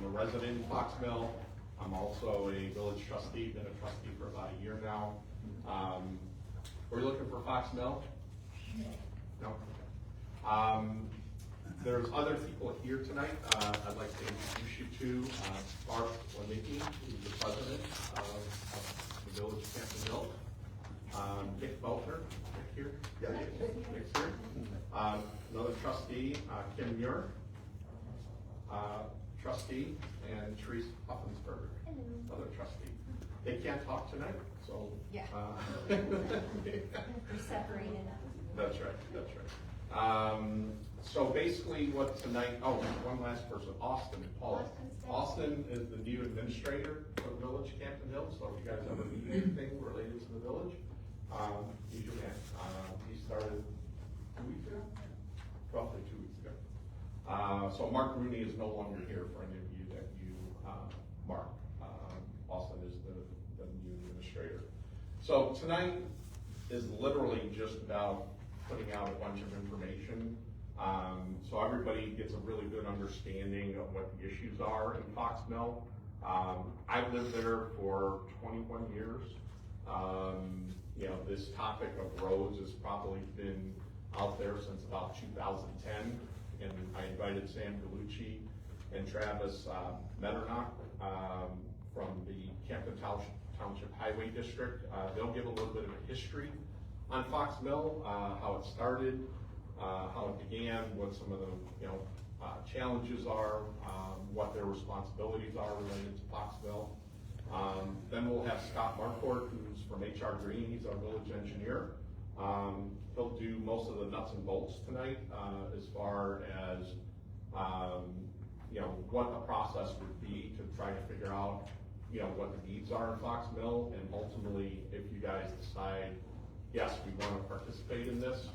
a resident in FoxMill. I'm also a village trustee, been a trustee for about a year now. We're looking for FoxMill? No. There's other people here tonight. I'd like to introduce you to Bart Lemicki, who's the president of the village of Camden Hill. Nick Belter, Nick here. Yeah, Nick's here. Another trustee, Kim Muir, trustee, and Therese Puffensberger, another trustee. They can't talk tonight, so. Yeah. We're separated. That's right, that's right. So basically what tonight, one last person, Austin, Paul. Austin is the new administrator for the village of Camden Hill, so if you guys ever need anything related to the village, he's your man. He started 2 weeks ago? Roughly 2 weeks ago. So Mark Rooney is no longer here for any of you that you mark. Austin is the new administrator. So tonight is literally just about putting out a bunch of information so everybody gets a really good understanding of what the issues are in FoxMill. I've lived there for 21 years. You know, this topic of roads has probably been out there since about 2010, and I invited Sam Gallucci and Travis Metternach from the Camden Township Highway District. They'll give a little bit of a history on FoxMill, how it started, how it began, what some of the challenges are, what their responsibilities are related to FoxMill. Then we'll have Scott Marcourt, who's from HR Green. He's our village engineer. He'll do most of the nuts and bolts tonight as far as what the process would be to try to figure out what the needs are in FoxMill, and ultimately, if you guys decide, yes, we want to participate in this,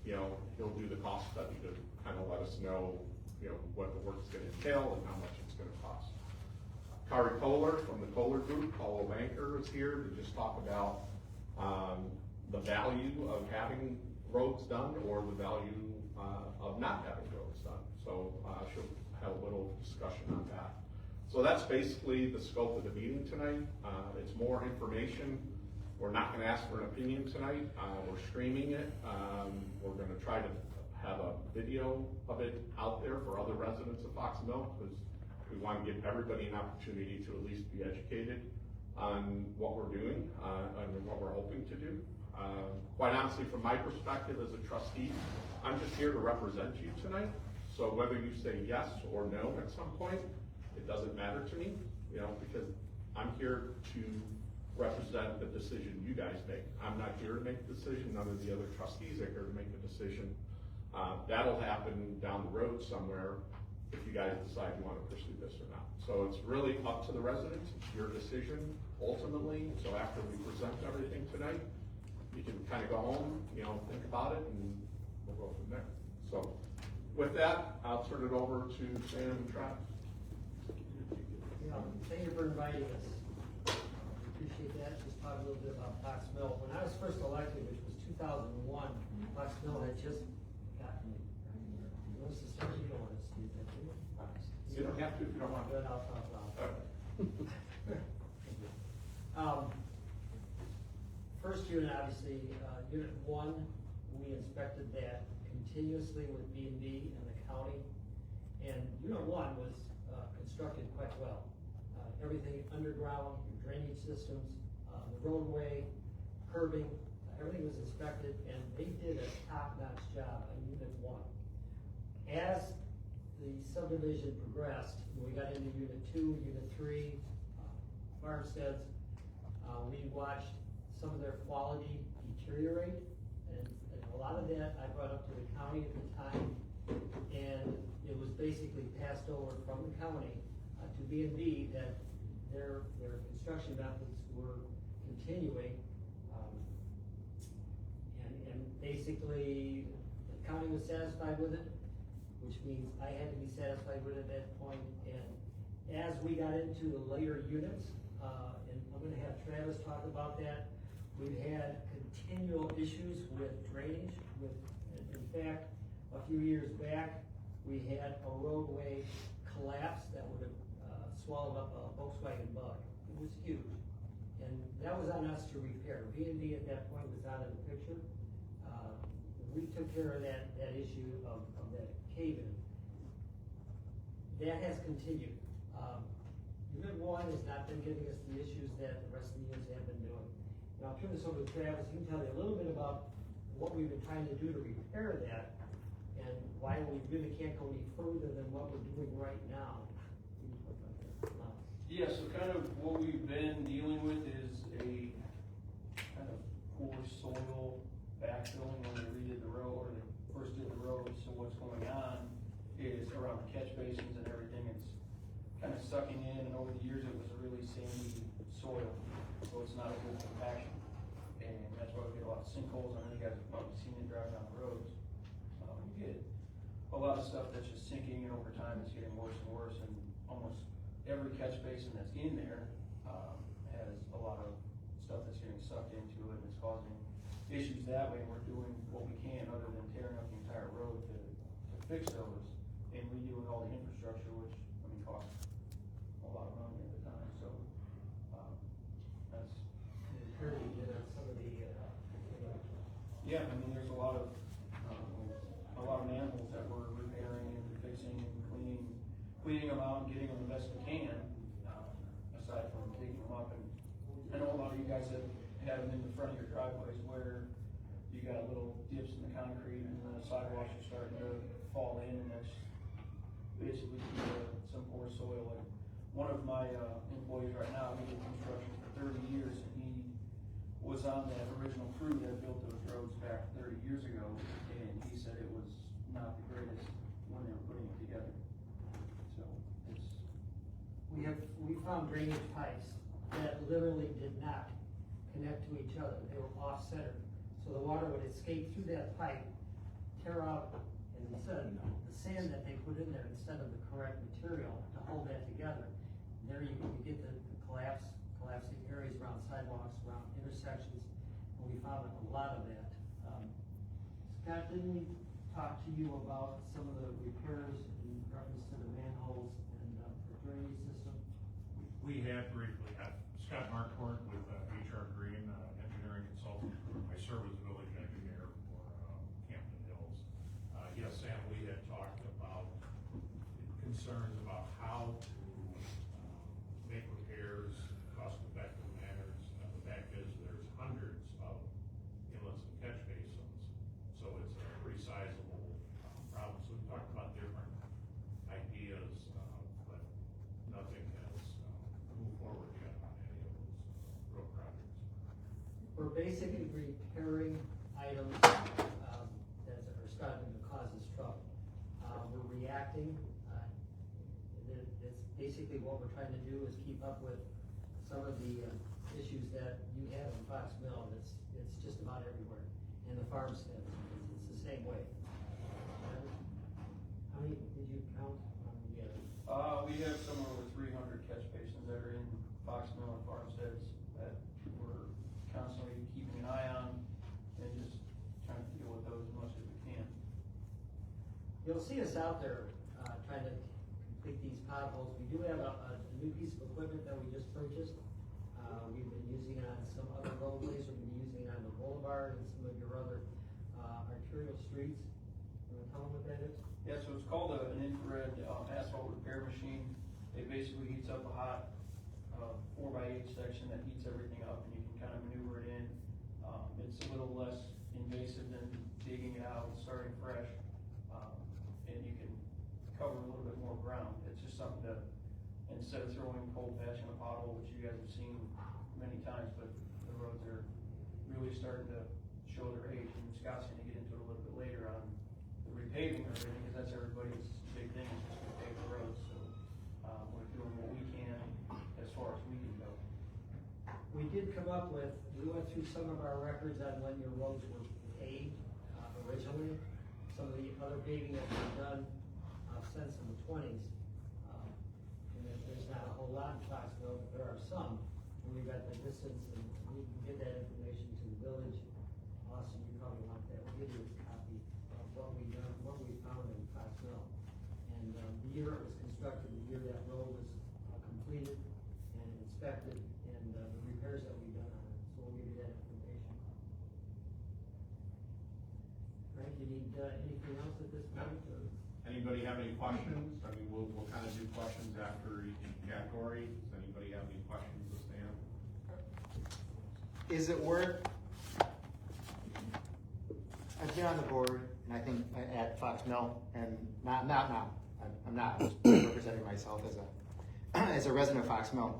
he'll do the cost study to kind of let us know, what the work's going to entail and how much it's going to cost. Kari Kohler from the Kohler Group, Paulo Banker, is here to just talk about the value of having roads done or the value of not having roads done. So she'll have a little discussion on that. So that's basically the scope of the meeting tonight. It's more information. We're not going to ask for an opinion tonight. We're streaming it. We're going to try to have a video of it out there for other residents of FoxMill, because we want to give everybody an opportunity to at least be educated on what we're doing and what we're hoping to do. Quite honestly, from my perspective as a trustee, I'm just here to represent you tonight. So whether you say yes or no at some point, it doesn't matter to me, because I'm here to represent the decision you guys make. I'm not here to make a decision. None of the other trustees are here to make a decision. That'll happen down the road somewhere if you guys decide you want to pursue this or not. So it's really up to the residents. It's your decision ultimately. So after we present everything tonight, you can kind of go home, think about it, and we'll go from there. So with that, I'll turn it over to Sam and Travis. Thank you for inviting us. Appreciate that. Just talk a little bit about FoxMill. When I was first elected, which was 2001, FoxMill had just gotten. What's the story you don't want to see? You don't have to if you don't want to. Good, I'll talk loud. First unit, obviously, Unit 1, we inspected that continuously with B&B and the county. And Unit 1 was constructed quite well. Everything underground, your drainage systems, the roadway, curbing, everything was inspected, and they did a top-notch job on Unit 1. As the subdivision progressed, we got into Unit 2, Unit 3, farmsteads, we watched some of their quality deteriorate, and a lot of that I brought up to the county at the time, and it was basically passed over from the county to B&B that their construction methods were continuing, and basically the county was satisfied with it, which means I had to be satisfied with it at that point. And as we got into the later units, and I'm going to have Travis talk about that, we've had continual issues with drainage. In fact, a few years back, we had a roadway collapse swallowed up a Volkswagen Bug. It was huge. And that was on us to repair. B&D at that point was out of the picture. We took care of that issue of that cave-in. That has continued. Unit 1 has not been giving us the issues that the rest of the units have been doing. Now I'll turn this over to Travis. He can tell you a little bit about what we've been trying to do to repair that and why we really can't go any further than what we're doing right now. Yeah, so kind of what we've been dealing with is a kind of poor soil backfilling when they redid the road, or they first did the road. So what's going on is around the catch basins and everything, it's kind of sucking in, and over the years it was a really sandy soil, so it's not a good compaction. And that's why we get a lot of sinkholes. I know you guys have probably seen it driving down the roads. You get a lot of stuff that's just sinking, and over time it's getting worse and worse, and almost every catch basin that's in there has a lot of stuff that's getting sucked into it, and it's causing issues that way. And we're doing what we can other than tearing up the entire road to fix those and redoing all the infrastructure, which costs a lot of money at the time. So that's some of the yeah. There's a lot of manholes that we're repairing and fixing and cleaning them out and getting them the best we can. Aside from digging them up, and I know a lot of you guys have had them in the front of your driveways where you got little dips in the concrete and the sidewalks are starting to fall in, and that's basically some poor soil. Like one of my employees right now, he did construction for 30 years, and he was on that original crew that built those roads back 30 years ago, and he said it was not the greatest when they were putting it together. So it's we found drainage pipes that literally did not connect to each other. They were off-centered. So the water would escape through that pipe, tear out, and instead of the sand that they put in there, instead of the correct material to hold that together, there you get the collapsing areas around sidewalks, around intersections, and we found a lot of that. Scott, didn't we talk to you about some of the repairs in reference to the manholes and the drainage system? We had briefly. Scott Marquardt with HR Green, engineering consultant. I serve as village engineer for Campton Hills. Yes, Sam, we had talked about concerns about how to make repairs cost-effective manners. The fact is there's hundreds of inlets and catch basins, so it's a pretty sizable problem. So we talked about different ideas, but nothing has moved forward yet on any of those road projects. We're basically repairing items that are starting to cause us trouble. We're reacting. It's basically what we're trying to do is keep up with some of the issues that you have in FoxMill. It's just about everywhere. And the farmsteads, it's the same way. How many did you count? we have somewhere over 300 catch basins that are in FoxMill and farmsteads that we're constantly keeping an eye on and just trying to deal with those as much as we can. You'll see us out there trying to complete these potholes. We do have a new piece of equipment that we just purchased. We've been using it on some other roadways. We've been using it on the boulevard and some of your other arterial streets. You want to tell them what that is? Yeah, so it's called an infrared asphalt repair machine. It basically heats up a hot 4x8 section that heats everything up, and you can kind of maneuver it in. It's a little less invasive than digging it out and starting fresh, and you can cover a little bit more ground. It's just something to, instead of throwing cold patch in a pothole, which you guys have seen many times, but the roads are really starting to show their age, and Scott's going to get into it a little bit later on the repaving or everything, because that's everybody's big thing, is just repave the roads. So we're doing what we can as far as we can go. We did come up with, we went through some of our records on when your roads were paved originally. Some of the other paving that we've done since in the 20s. And there's not a whole lot in Foxville, but there are some. And we've got the distance, and we can get that information to the village. Austin, you probably want that. We'll give you a copy of what we done, what we found in Foxville. And the year it was constructed, the year that road was completed. completed and inspected, and the repairs that we've done on it, so we'll give you that information. All right, you need, anything else at this point, or? Anybody have any questions? I mean, we'll kind of do questions after each category. Does anybody have any questions of Stan? Is it worth, I've been on the board, and I think at FoxMill, and not now, I'm not, I'm just representing myself as a resident of FoxMill.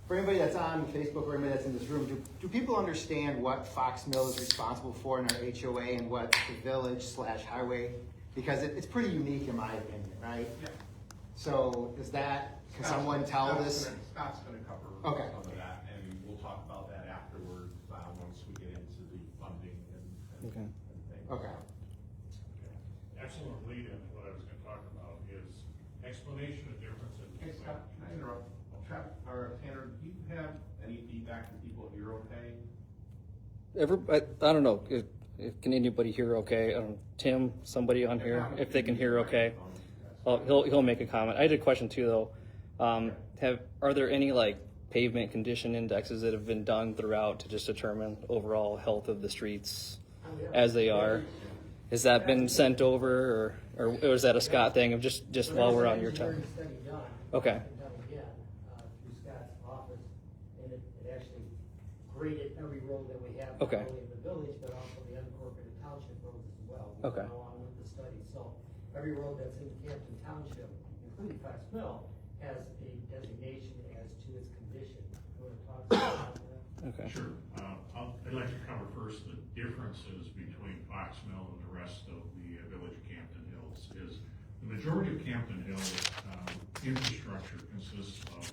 For anybody that's on Facebook or anybody that's in this room, do people understand what FoxMill is responsible for in our HOA and what the village/highway? Because it's pretty unique in my opinion, right? Yeah. So is that, can someone tell this? Scott's gonna cover Okay. some of that, and we'll talk about that afterwards, once we get into the funding and Okay. and things. Okay. Excellent lead in what I was gonna talk about is explanation of differences. Hey, Scott, can I interrupt? Chuck, or Tanner, do you have any feedback from people if you're okay? I don't know, can anybody hear okay? Tim, somebody on here, if they can hear okay. He'll make a comment. I had a question too though. Are there any like pavement condition indexes that have been done throughout to just determine overall health of the streets as they are? Has that been sent over or is that a Scott thing of just while we're on your time? Study done. Okay. Done again, through Scott's office, and it actually graded every road that we have, not Okay. only in the village, but also the unincorporated township roads as well. Okay. Along with the study, so every road that's in Campton Township, including FoxMill, has a designation as to its condition. You wanna talk about that? Okay. Sure. I'd like to cover first the differences between FoxMill and the rest of the village of Campton Hills. Is the majority of Campton Hills infrastructure consists of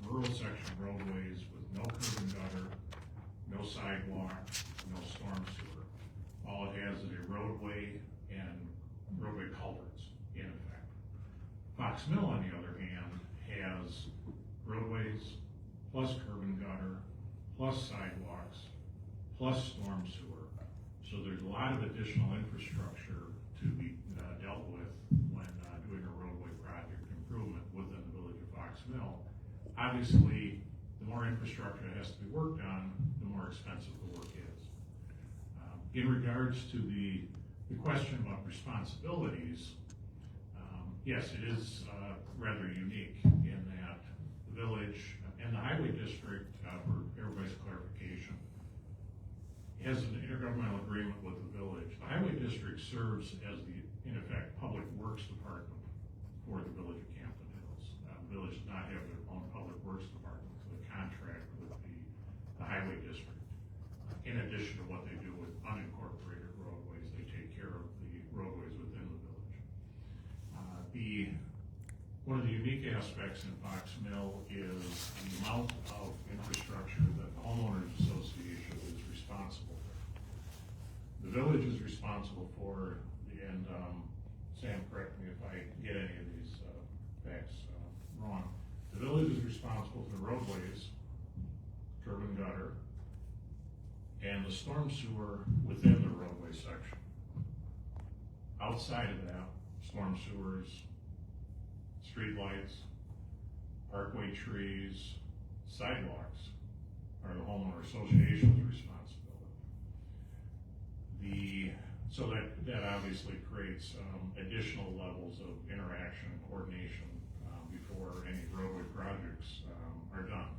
rural section roadways with no curb and gutter, no sidewalk, no storm sewer. All it has is a roadway and roadway culverts in effect. FoxMill, on the other hand, has roadways plus curb and gutter, plus sidewalks, plus storm sewer. So there's a lot of additional infrastructure to be dealt with when doing a roadway project improvement within the village of FoxMill. Obviously, the more infrastructure that has to be worked on, the more expensive the work is. In regards to the question about responsibilities, yes, it is rather unique in that the village and the highway district, for everybody's clarification, has an intergovernmental agreement with the village. The highway district serves as the, in effect, public works department for the village of Campton Hills. The village does not have their own public works department, so they contract with the highway district. In addition to what they do with unincorporated roadways, they take care of the roadways within the village. One of the unique aspects in FoxMill is the amount of infrastructure that the homeowners association is responsible for. The village is responsible for, and Sam, correct me if I get any of these facts wrong. The village is responsible for the roadways, curb and gutter, and the storm sewer within the roadway section. Outside of that, storm sewers, streetlights, parkway trees, sidewalks are the homeowner association's responsibility. So that obviously creates additional levels of interaction and coordination before any roadway projects are done.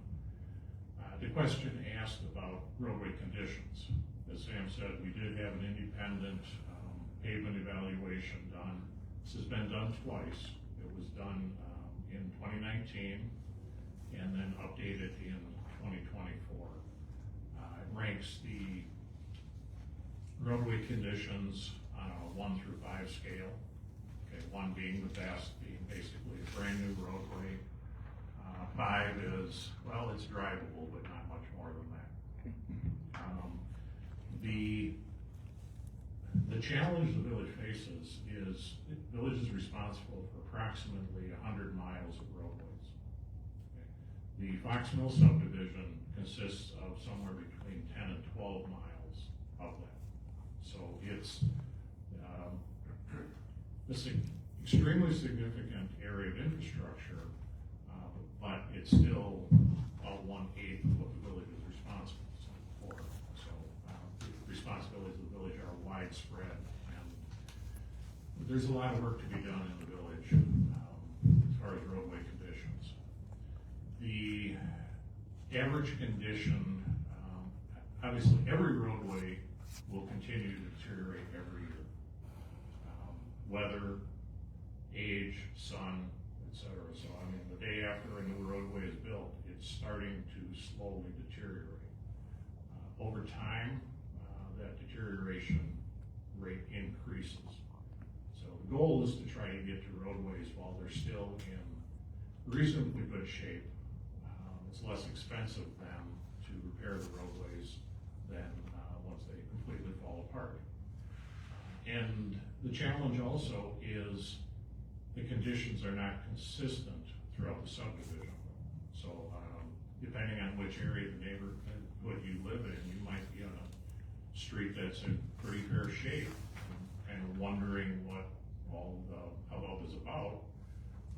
The question asked about roadway conditions. As Sam said, we did have an independent pavement evaluation done. This has been done twice. It was done in 2019 and then updated in 2024. It ranks the roadway conditions on a 1 through 5 scale. Okay, 1 being the best, being basically a brand new roadway. 5 is, well, it's drivable, but not much more than that. The challenge the village faces is the village is responsible for approximately 100 miles of roadways. Okay. The FoxMill subdivision consists of somewhere between 10 and 12 miles of that. So it's this extremely significant area of infrastructure, but it's still about 1/8 of what the village is responsible for. So, the responsibilities of the village are widespread, and there's a lot of work to be done in the village, as far as roadway conditions. The average condition, obviously, every roadway will continue to deteriorate every year. Weather, age, sun, et cetera. So, I mean, the day after a new roadway is built, it's starting to slowly deteriorate. Over time, that deterioration rate increases. So the goal is to try to get to roadways while they're still in reasonably good shape. It's less expensive than to repair the roadways than once they completely fall apart. And the challenge also is the conditions are not consistent throughout the subdivision. So depending on which area of the neighborhood you live in, you might be on a street that's in pretty fair shape and wondering what all the hubbub is about.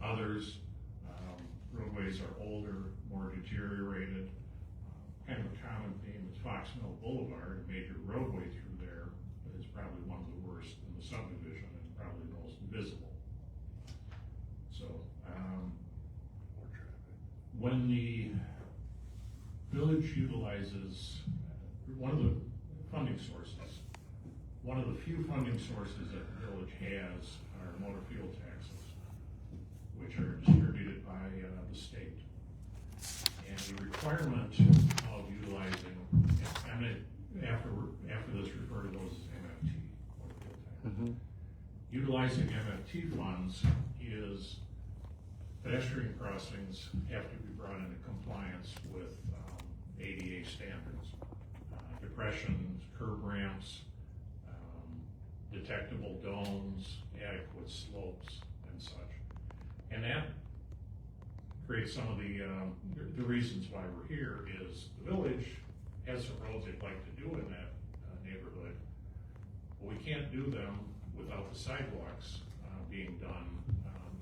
Others, roadways are older, more deteriorated. Kind of a common theme is FoxMill Boulevard, a major roadway through there, is probably one of the worst in the subdivision and probably the most visible. So, when the village utilizes one of the funding sources, one of the few funding sources that the village has are motor fuel taxes, which are distributed by the state. And the requirement of utilizing, after this, refer to those as MFT, motor fuel taxes. Utilizing MFT funds is pedestrian crossings have to be brought into compliance with ADA standards. Depressions, curb ramps, detectable domes, adequate slopes, and such. And that creates some of the reasons why we're here is the village has some roads they'd like to do in that neighborhood, but we can't do them without the sidewalks being done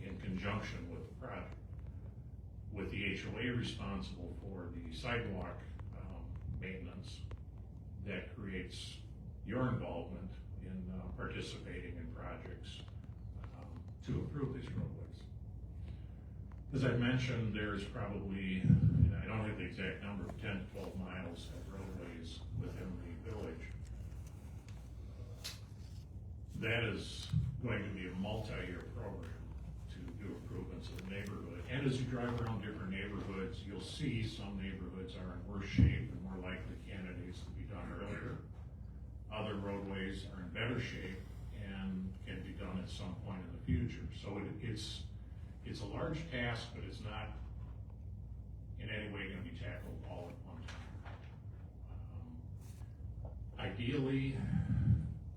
in conjunction with the project. With the HOA responsible for the sidewalk maintenance, that creates your involvement in participating in projects to improve these roadways. As I mentioned, there's probably, and I don't have the exact number, 10 to 12 miles of roadways within the village. That is going to be a multi-year program to do improvements in the neighborhood. And as you drive around different neighborhoods, you'll see some neighborhoods are in worse shape and more likely candidates to be done earlier. Other roadways are in better shape and can be done at some point in the future. So it's a large task, but it's not in any way going to be tackled all at one time. Ideally,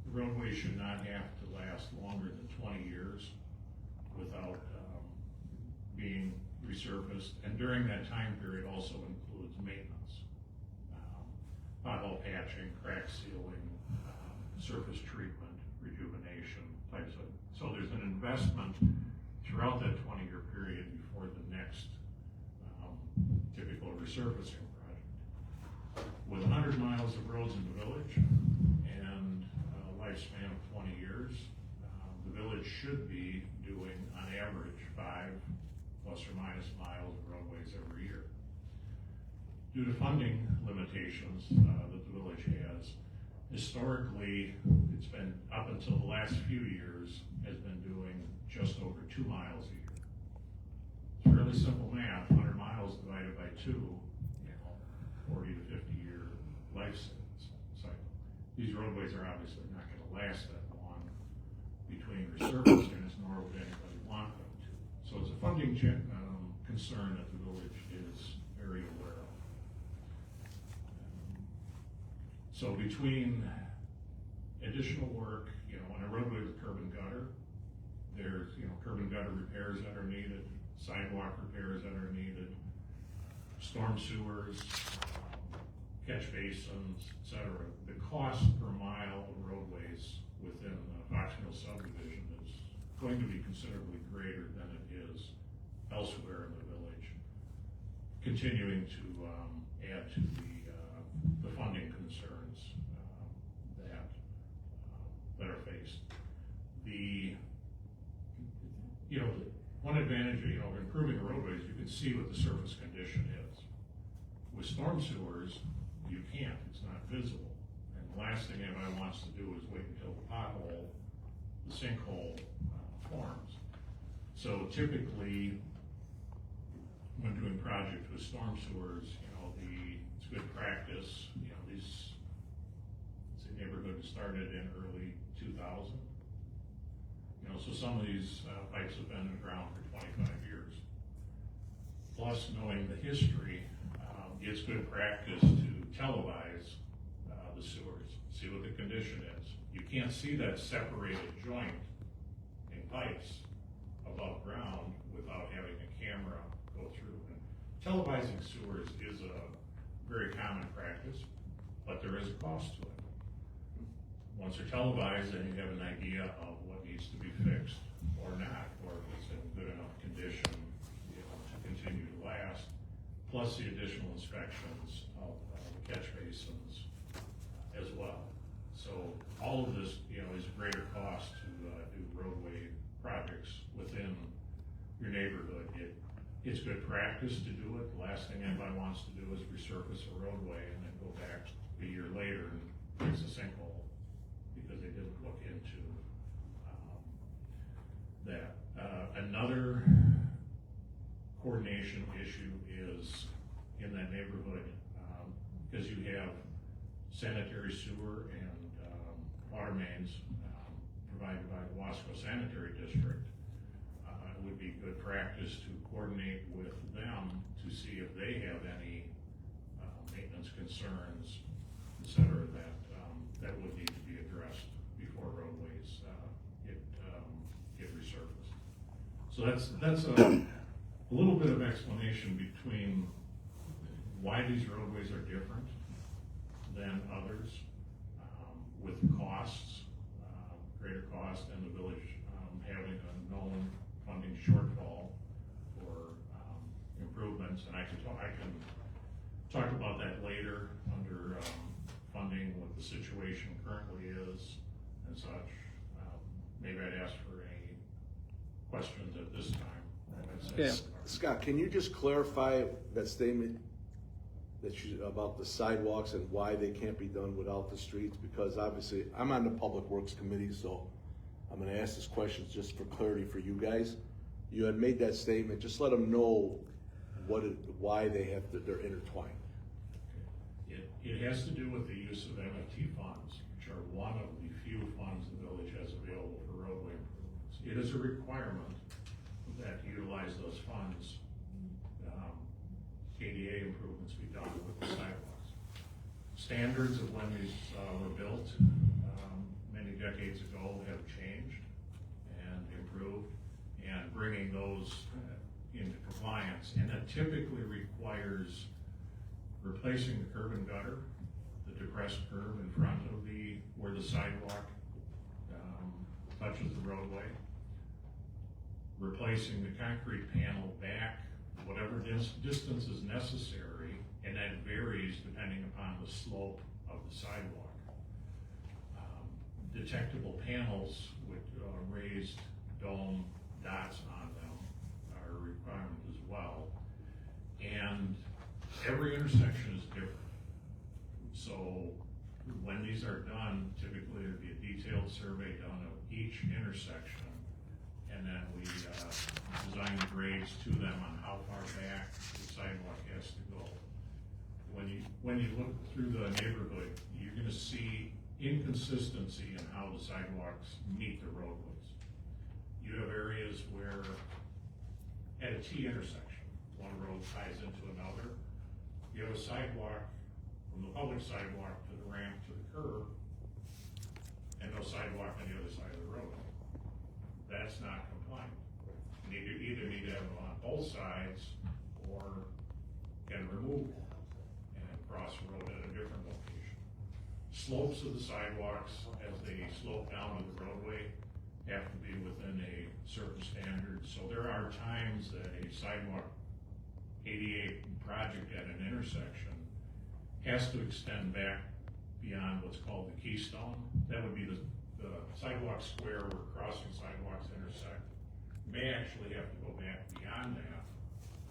the roadway should not have to last longer than 20 years without being resurfaced. And during that time period also includes maintenance. Pothole patching, crack sealing, surface treatment, rejuvenation types of. So there's an investment throughout that 20-year period before the next typical resurfacing project. With 100 miles of roads in the village and a lifespan of 20 years, the village should be doing on average 5 plus or minus miles of roadways every year. Due to funding limitations that the village has, historically, it's been, up until the last few years, has been doing just over 2 miles a year. It's fairly simple math, 100 miles divided by 2, 40 to 50 year life cycle. These roadways are obviously not gonna last that long between resurfacings, nor would anybody want them to. So it's a funding concern that the village is very aware of. So between additional work, on a roadway with curb and gutter, there's, curb and gutter repairs that are needed, sidewalk repairs that are needed, storm sewers, catch basins, et cetera. The cost per mile of roadways within the FoxMill subdivision is going to be considerably greater than it is elsewhere in the village. continuing to add to the funding concerns that are faced. One advantage of improving roadways, you can see what the surface condition is. With storm sewers, you can't, it's not visible. And the last thing anybody wants to do is wait until the sinkhole forms. So typically, when doing projects with storm sewers, it's good practice, these neighborhoods started in early 2000. So some of these pipes have been around for 25 years. Plus, knowing the history, it's good practice to televise the sewers, see what the condition is. You can't see that separated joint in pipes above ground without having a camera go through. And televising sewers is a very common practice, but there is a cost to it. Once they're televised, then you have an idea of what needs to be fixed or not, or if it's in good enough condition to continue to last, plus the additional inspections of the catch basins as well. So all of this, is a greater cost to do roadway projects within your neighborhood. It's good practice to do it. The last thing anybody wants to do is resurface a roadway and then go back a year later and fix a sinkhole because they didn't look into that. Another coordination issue is in that neighborhood, because you have sanitary sewer and water mains provided by the Wasco Sanitary District. It would be good practice to coordinate with them to see if they have any maintenance concerns, et cetera, that would need to be addressed before roadways get resurfaced. So that's a little bit of explanation between why these roadways are different than others, with the costs, greater cost, and the village having a known funding shortfall for improvements. And I can talk about that later under funding, what the situation currently is and such. Maybe I'd ask for any questions at this time. Yeah. Scott, can you just clarify that statement about the sidewalks and why they can't be done without the streets? Because obviously, I'm on the Public Works Committee, so I'm gonna ask this question just for clarity for you guys. You had made that statement, just let them know why they're intertwined. It has to do with the use of MFT funds, which are one of the few funds the village has available for roadway improvements. It is a requirement that to utilize those funds, ADA improvements be done with the sidewalks. Standards of when these were built many decades ago have changed and improved, and bringing those into compliance. And that typically requires replacing the curb and gutter, the depressed curb in front of where the sidewalk touches the roadway, replacing the concrete panel back whatever distance is necessary, and that varies depending upon the slope of the sidewalk. Detectable panels with raised dome dots on them are a requirement as well. And every intersection is different. So when these are done, typically there'd be a detailed survey done of each intersection, and then we design grades to them on how far back the sidewalk has to go. When you look through the neighborhood, you're gonna see inconsistency in how the sidewalks meet the roadways. You have areas where at a T intersection, one road ties into another. You have a sidewalk from the public sidewalk to the ramp to the curb, and no sidewalk on the other side of the road. That's not compliant. You either need to have them on both sides, or can remove them and cross the road at a different location. Slopes of the sidewalks, as they slope down to the roadway, have to be within a certain standard. So there are times that a sidewalk ADA project at an intersection has to extend back beyond what's called the keystone. That would be the sidewalk square where crossing sidewalks intersect. May actually have to go back beyond that,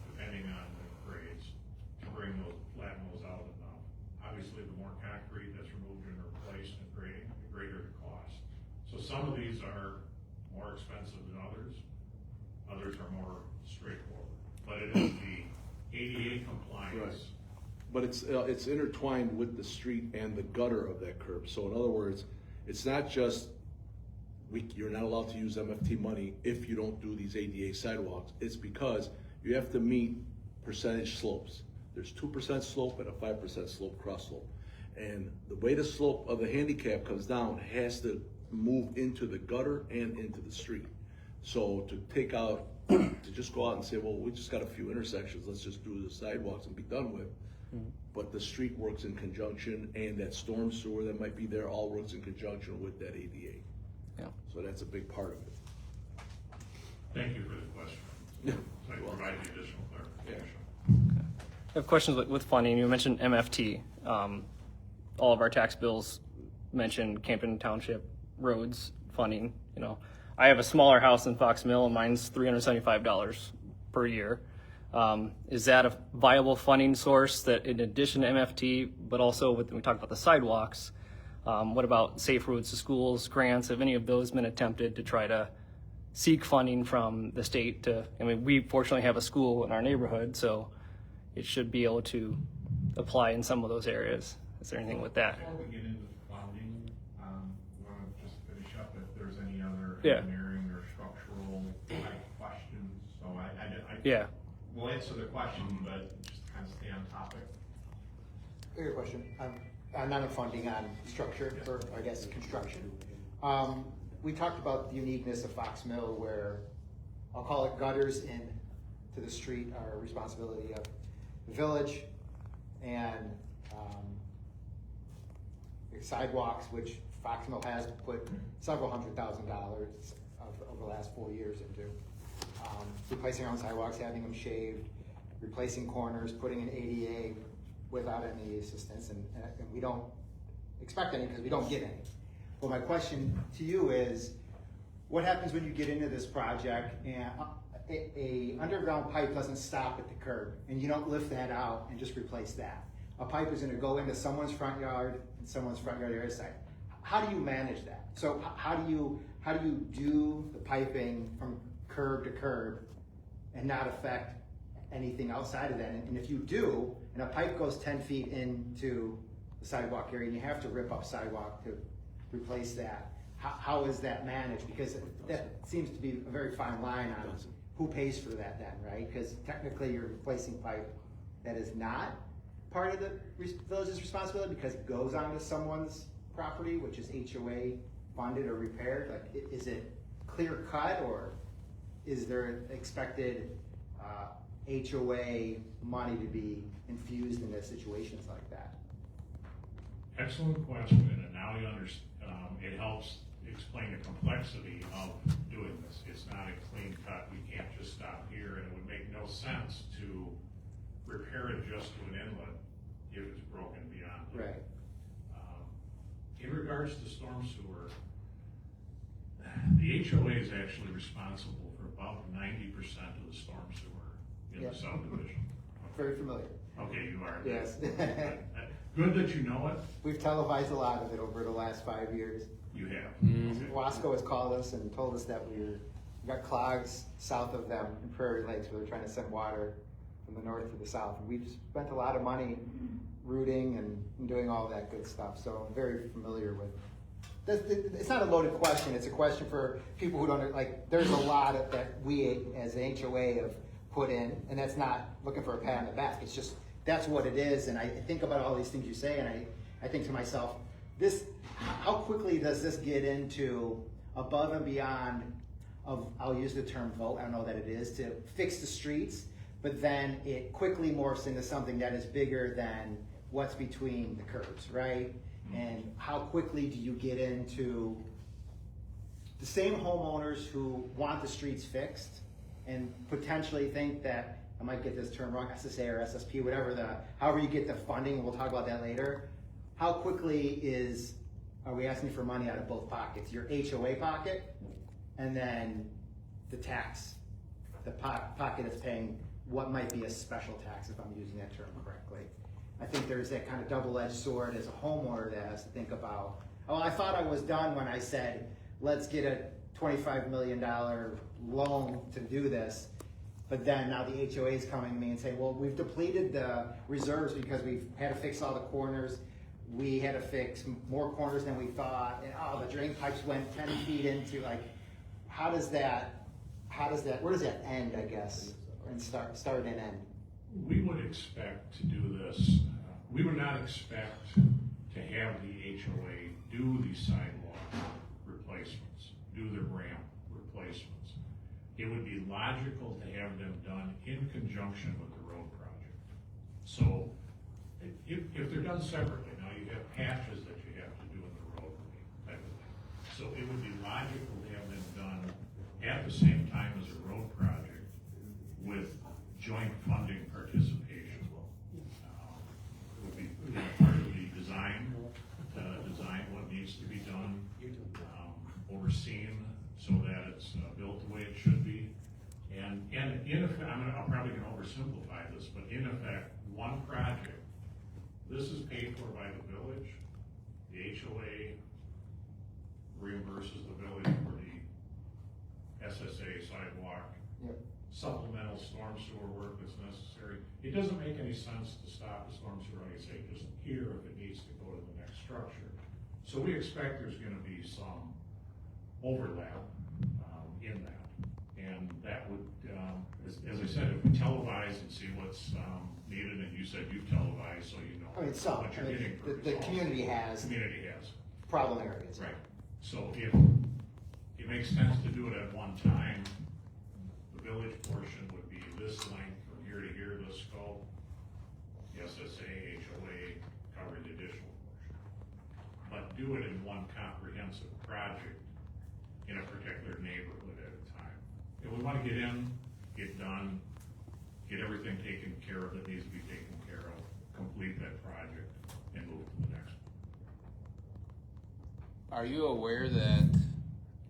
depending on the grades, to bring those, flatten those out enough. Obviously, the more concrete that's removed and replaced and grading, the greater the cost. So some of these are more expensive than others. Others are more straightforward. But it is the ADA compliance. But it's intertwined with the street and the gutter of that curb. So in other words, it's not just, you're not allowed to use MFT money if you don't do these ADA sidewalks. It's because you have to meet percentage slopes. There's 2% slope and a 5% slope, cross slope. And the way the slope of the handicap comes down has to move into the gutter and into the street. So to take out, to just go out and say, well, we just got a few intersections, let's just do the sidewalks and be done with. But the street works in conjunction, and that storm sewer that might be there all works in conjunction with that ADA. Yeah. So that's a big part of it. Thank you for the question. Yeah. So I can provide the additional clarification. I have questions with funding. You mentioned MFT. All of our tax bills mention Camden Township roads funding. You know, I have a smaller house in FoxMill, and mine's $375 per year. Is that a viable funding source that, in addition to MFT, but also when we talk about the sidewalks, what about safe routes to schools, grants? Have any of those been attempted to try to seek funding from the state to, I mean, we fortunately have a school in our neighborhood, so it should be able to apply in some of those areas. Is there anything with that? Before we get into funding, we want to just finish up if there's any other Yeah. engineering or structural type questions. So Yeah. we'll answer the question, but just kind of stay on topic. Your question, I'm not on funding, on structure, or I guess construction. We talked about the uniqueness of FoxMill, where I'll call it gutters in to the street are a responsibility of the village, and sidewalks, which FoxMill has put several $100,000 over the last 4 years into. Replacing our own sidewalks, having them shaved, replacing corners, putting in ADA without any assistance, and we don't expect any because we don't get any. Well, my question to you is, what happens when you get into this project and a underground pipe doesn't stop at the curb and you don't lift that out and just replace that? A pipe is gonna go into someone's front yard and someone's front yard the other side. How do you manage that? So how do you do the piping from curb to curb and not affect anything outside of that? And if you do, and a pipe goes 10 feet into the sidewalk area and you have to rip up sidewalk to replace that, how is that managed? Because that seems to be a very fine line on who pays for that then, right? Because technically you're replacing pipe that is not part of the village's responsibility because it goes onto someone's property, which is HOA funded or repaired. Like, is it clear cut, or is there expected HOA money to be infused into situations like that? Excellent question, and now you understand. It helps explain the complexity of doing this. It's not a clean cut. We can't just stop here, and it would make no sense to repair it just to an inlet if it's broken beyond it. Right. In regards to storm sewer, the HOA is actually responsible for about 90% of the storm sewer in the subdivision. Very familiar. Okay, you are. Yes. Good that you know it. We've televised a lot of it over the last 5 years. You have. Okay. Wasco has called us and told us that we got clogs south of them in Prairie Lakes where they're trying to send water from the north to the south. And we've spent a lot of money rooting and doing all that good stuff. So I'm very familiar with it's not a loaded question. It's a question for people who don't, like, there's a lot of that we as an HOA have put in, and that's not looking for a pat on the back. It's just, that's what it is. And I think about all these things you say, and I think to myself, how quickly does this get into above and beyond of, I'll use the term vote, I don't know that it is, to fix the streets, but then it quickly morphs into something that is bigger than what's between the curbs, right? And how quickly do you get into the same homeowners who want the streets fixed and potentially think that I might get this term wrong, SSA or SSP, however you get the funding, we'll talk about that later. How quickly are we asking for money out of both pockets? Your HOA pocket, and then the tax, the pocket that's paying what might be a special tax, if I'm using that term correctly. I think there's that kind of double-edged sword as a homeowner that has to think about, oh, I thought I was done when I said, let's get a $25 million loan to do this. But then now the HOA is coming to me and saying, well, we've depleted the reserves because we've had to fix all the corners. We had to fix more corners than we thought. And the drain pipes went 10 feet into, like, where does that end, I guess, and start and end? We would expect to do this, we would not expect to have the HOA do the sidewalk replacements, do the ramp replacements. It would be logical to have them done in conjunction with the road project. So if they're done separately, now you have patches that you have to do in the roadway type of thing. So it would be logical to have them done at the same time as a road project with joint funding participation. Would be part of the design, what needs to be done, overseen so that it's built the way it should be. And in effect, I'm probably gonna oversimplify this, but in effect, one project, this is paid for by the village. The HOA reimburses the village for the SSA sidewalk. Yep. Supplemental storm sewer work that's necessary. It doesn't make any sense to stop the storm sewer, like I say, just here if it needs to go to the next structure. So we expect there's gonna be some overlap in that. And that would, as I said, if we televise and see what's needed, and you said you've televised, so you know what you're getting for the results. community has problem areas. Right. So if it makes sense to do it at one time, the village portion would be this length from here to here, this scope. The SSA, HOA cover the additional portion. But do it in one comprehensive project in a particular neighborhood at a time. If we wanna get in, get done, get everything taken care of that needs to be taken care of, complete that project, and move to the next one. Are you aware that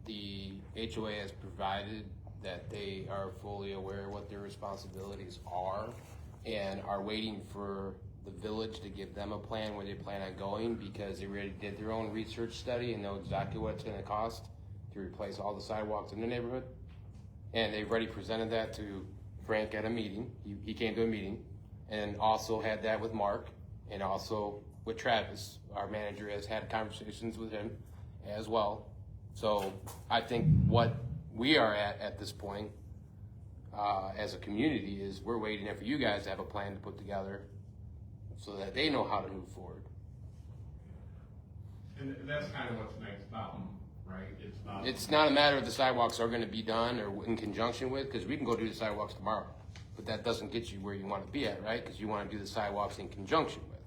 the HOA has provided that they are fully aware what their responsibilities are and are waiting for the village to give them a plan where they plan on going because they already did their own research study and know exactly what it's gonna cost to replace all the sidewalks in the neighborhood? And they've already presented that to Frank at a meeting. He came to a meeting and also had that with Mark and also with Travis. Our manager has had conversations with him as well. So I think what we are at this point as a community is we're waiting for you guys to have a plan to put together so that they know how to move forward. And that's kind of what's next about, right? It's not a matter of the sidewalks are gonna be done or in conjunction with, because we can go do the sidewalks tomorrow, but that doesn't get you where you wanna be at, right? Because you wanna do the sidewalks in conjunction with.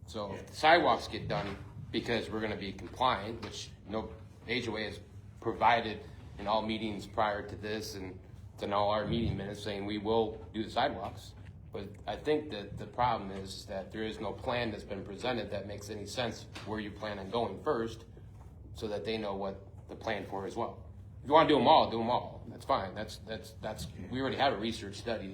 So if the sidewalks get done because we're gonna be compliant, which no HOA has provided in all meetings prior to this and in all our meeting minutes saying we will do the sidewalks. But I think that the problem is that there is no plan that's been presented that makes any sense where you plan on going first so that they know what the plan for as well. If you wanna do them all, that's fine. That's, we already have a research study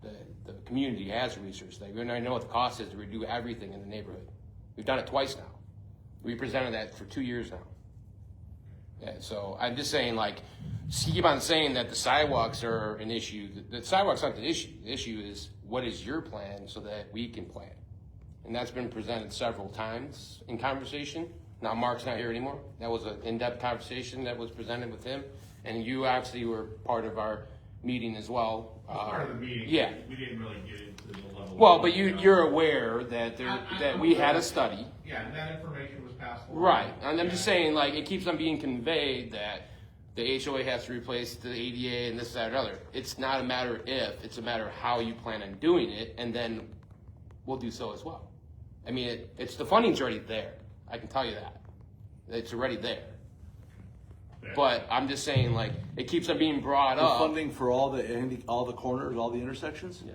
that the community has a research study. We already know what the cost is to redo everything in the neighborhood. We've done it twice now. We presented that for 2 years now. Yeah, so I'm just saying, like, keep on saying that the sidewalks are an issue. The sidewalks aren't the issue. The issue is what is your plan so that we can plan. And that's been presented several times in conversation. Now Mark's not here anymore. That was an in-depth conversation that was presented with him. And you actually were part of our meeting as well. Part of the meeting. Yeah. We didn't really get into the level. Well, but you're aware that that we had a study. Yeah, and that information was passed along. Right, and I'm just saying, like, it keeps on being conveyed that the HOA has to replace the ADA and this, that, and other. It's not a matter of if, it's a matter of how you plan on doing it, and then we'll do so as well. I mean, it's the funding's already there. I can tell you that. It's already there. But I'm just saying, like, it keeps on being brought The up. funding for all the corners, all the intersections? Yeah.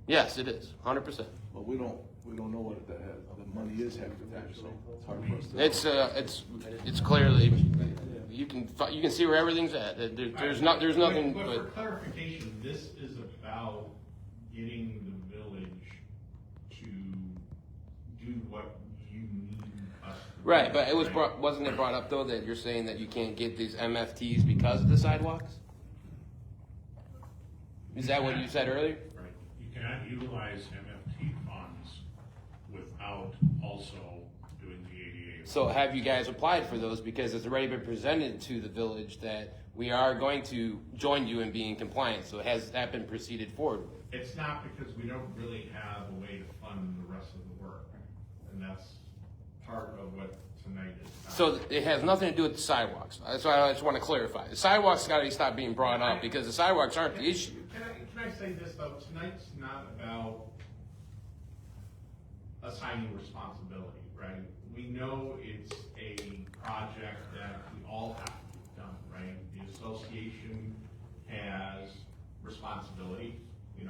Yes, it is, 100%. But we don't know what the money is half the time, so it's hard for us to. It's clearly, you can see where everything's at. There's nothing But for but, clarification, this is about getting the village to do what you need us to do. right, but wasn't it brought up though that you're saying that you can't get these MFTs because of the sidewalks? Is that what you said earlier? Right, you cannot utilize MFT funds without also doing the ADA. So have you guys applied for those? Because it's already been presented to the village that we are going to join you in being compliant. So has that been proceeded forward with? It's not because we don't really have a way to fund the rest of the work, and that's part of what tonight is about. So it has nothing to do with the sidewalks. That's why I just want to clarify. The sidewalks got to stop being brought up because the sidewalks aren't the issue. Can I say this though? Tonight's not about assigning responsibility, right? We know it's a project that we all have to get done, right? The association has responsibility, to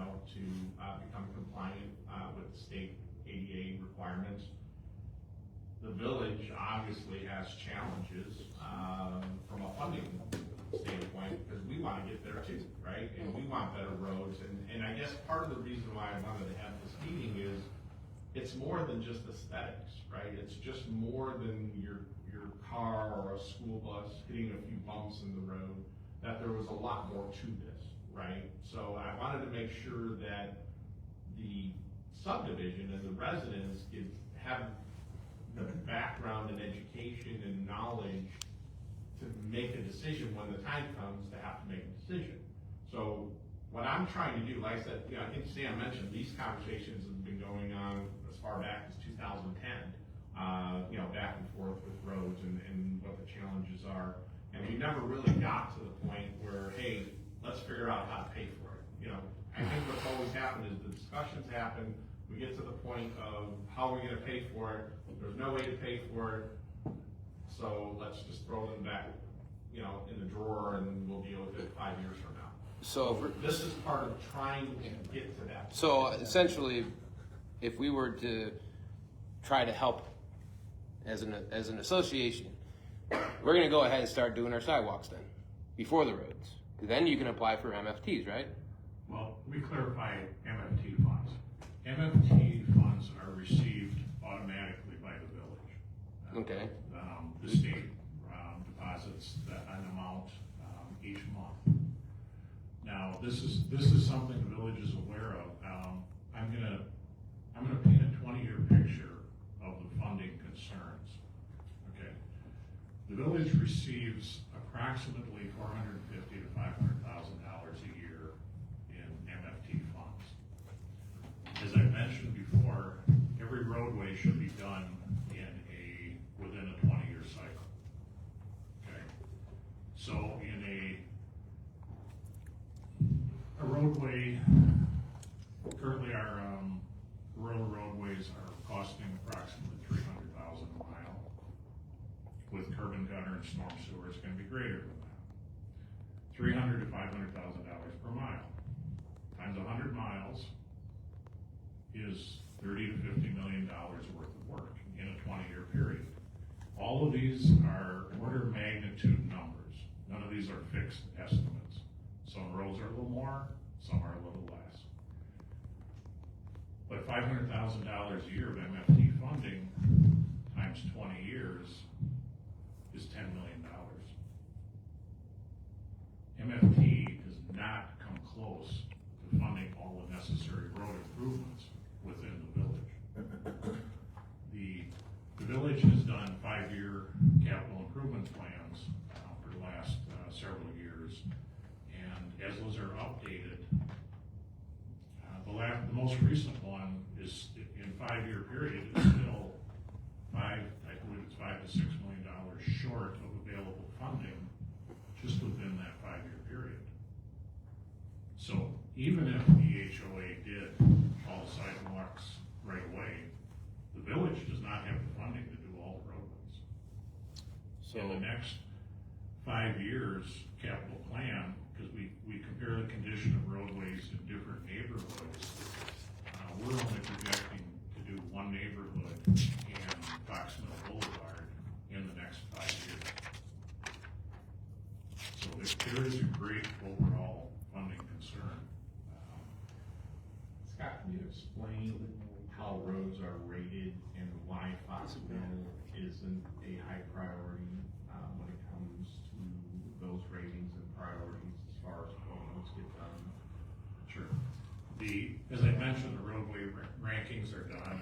become compliant with the state ADA requirements. The village obviously has challenges from a funding standpoint because we want to get there too, right? And we want better roads. And I guess part of the reason why I wanted to have this meeting is it's more than just aesthetics, right? It's just more than your car or a school bus hitting a few bumps in the road, that there was a lot more to this, right? So I wanted to make sure that the subdivision and the residents have the background and education and knowledge to make a decision when the time comes to have to make a decision. So what I'm trying to do, like I said, I think Sam mentioned, these conversations have been going on as far back as 2010, back and forth with roads and what the challenges are. And we never really got to the point where, hey, let's figure out how to pay for it. I think what's always happened is the discussions happen, we get to the point of how are we gonna pay for it, there's no way to pay for it, so let's just throw them back, in the drawer and we'll deal with it 5 years from now. So This is part of trying to get to that. So essentially, if we were to try to help as an association, we're going to go ahead and start doing our sidewalks then, before the roads. Then you can apply for MFTs, right? Well, let me clarify MFT funds. MFT funds are received automatically by the village. Okay. The state deposits an amount each month. Now, this is something the village is aware of. I'm gonna paint a 20-year picture of the funding concerns. Okay, the village receives approximately $450,000 to $500,000 a year in MFT funds. As I mentioned before, every roadway should be done within a 20-year cycle. Okay, so in a roadway, currently our rural roadways are costing approximately $300,000 a mile. With curb and gutter and storm sewer, it's going to be greater than that. $300,000 to $500,000 per mile times 100 miles is $30 to $50 million worth of work in a 20-year period. All of these are order of magnitude numbers. None of these are fixed estimates. Some roads are a little more, some are a little less. But $500,000 a year of MFT funding times 20 years is $10 million. MFT does not come close to funding all the necessary road improvements within the village. The village has done 5-year capital improvement plans for the last several years, and as those are updated, the most recent one is in 5-year period is still I believe it's $5 to $6 million short of available funding just within that 5-year period. So even if the HOA did all the sidewalks right away, the village does not have the funding to do all the roadways. So in the next 5 years capital plan, because we compare the condition of roadways in different neighborhoods. We're only projecting to do one neighborhood in FoxMill Boulevard in the next 5 years. So there is a great overall funding concern. Scott, can you explain how roads are rated and why FoxMill isn't a high priority when it comes to those ratings and priorities as far as roads get done? Sure. As I mentioned, the roadway rankings are done,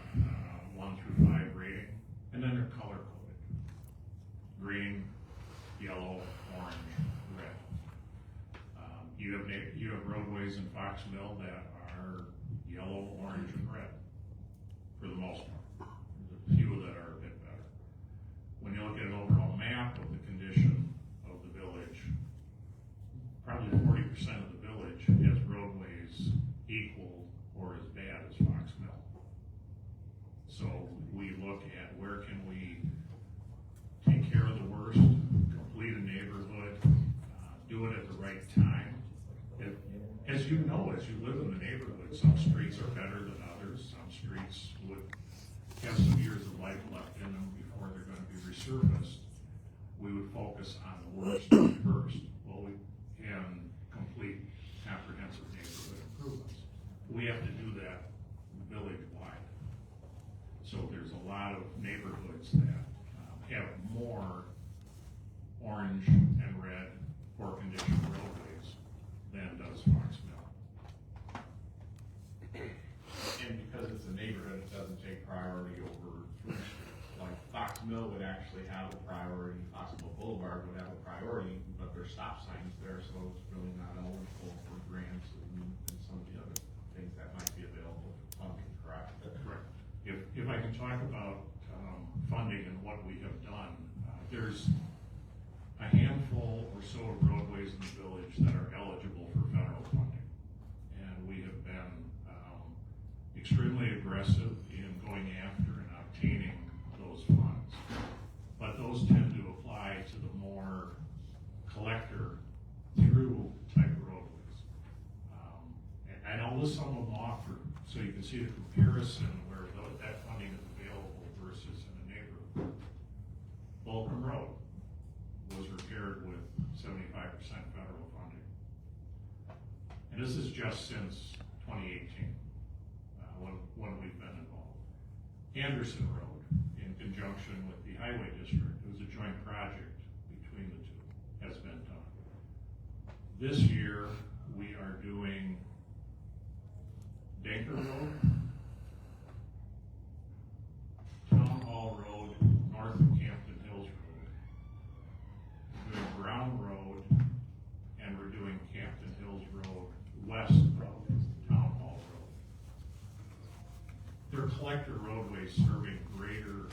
1 through 5 rating, and then they're color coded. Green, yellow, orange, red. You have roadways in FoxMill that are yellow, orange, and red, for the most part. There's a few that are a bit better. When you look at an overall map of the condition of the village, probably 40% of the village has roadways equal or as bad as FoxMill. So we look at where can we take care of the worst, complete a neighborhood, do it at the right time. As you know, as you live in the neighborhood, some streets are better than others. Some streets would have some years of life left in them before they're gonna be resurfaced. We would focus on the worst first. Well, and complete comprehensive neighborhood improvements. We have to do that village-wide. So there's a lot of neighborhoods that have more orange and red poor condition roadways than does FoxMill. And because it's a neighborhood, it doesn't take priority over through streets. Like FoxMill would actually have a priority, FoxMill Boulevard would have a priority, but there's stop signs there, so it's really not eligible for grants and some of the other things that might be available for funding, correct? Correct. If I can talk about funding and what we have done, there's a handful or so of roadways in the village that are eligible for federal funding. And we have been extremely aggressive in going after and obtaining those funds. But those tend to apply to the more collector through type of roadways. And I'll list some of them off so you can see the comparison where that funding is available versus in a neighborhood. Bolton Road was repaired with 75% federal funding. And this is just since 2018, when we've been involved. Anderson Road, in conjunction with the Highway District, it was a joint project between the two, has been done. This year, we are doing Danker Road, Town Hall Road, north of Campton Hills Road. We're doing Brown Road, and we're doing Campton Hills Road, west of Town Hall Road. They're collector roadways serving greater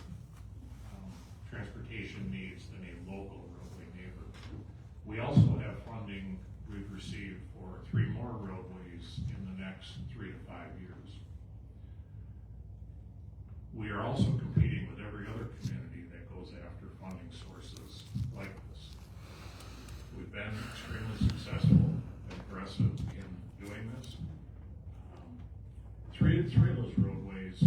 transportation needs than a local roadway neighborhood. We also have funding we've received for 3 more roadways in the next 3 to 5 years. We are also competing with every other community that goes after funding sources like this. We've been extremely successful and aggressive in doing this. Three of those roadways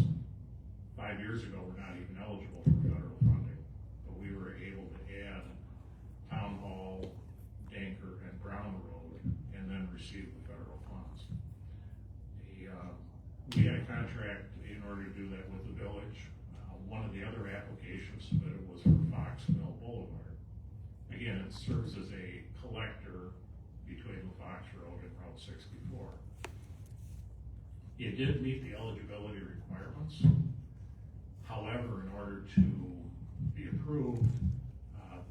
5 years ago were not even eligible for federal funding, but we were able to add Town Hall, Danker, and Brown Road, and then receive the federal funds. We had a contract in order to do that with the village. One of the other applications submitted was for FoxMill Boulevard. Again, it serves as a collector between the Fox Road and Route 64. It did meet the eligibility requirements. However, in order to be approved,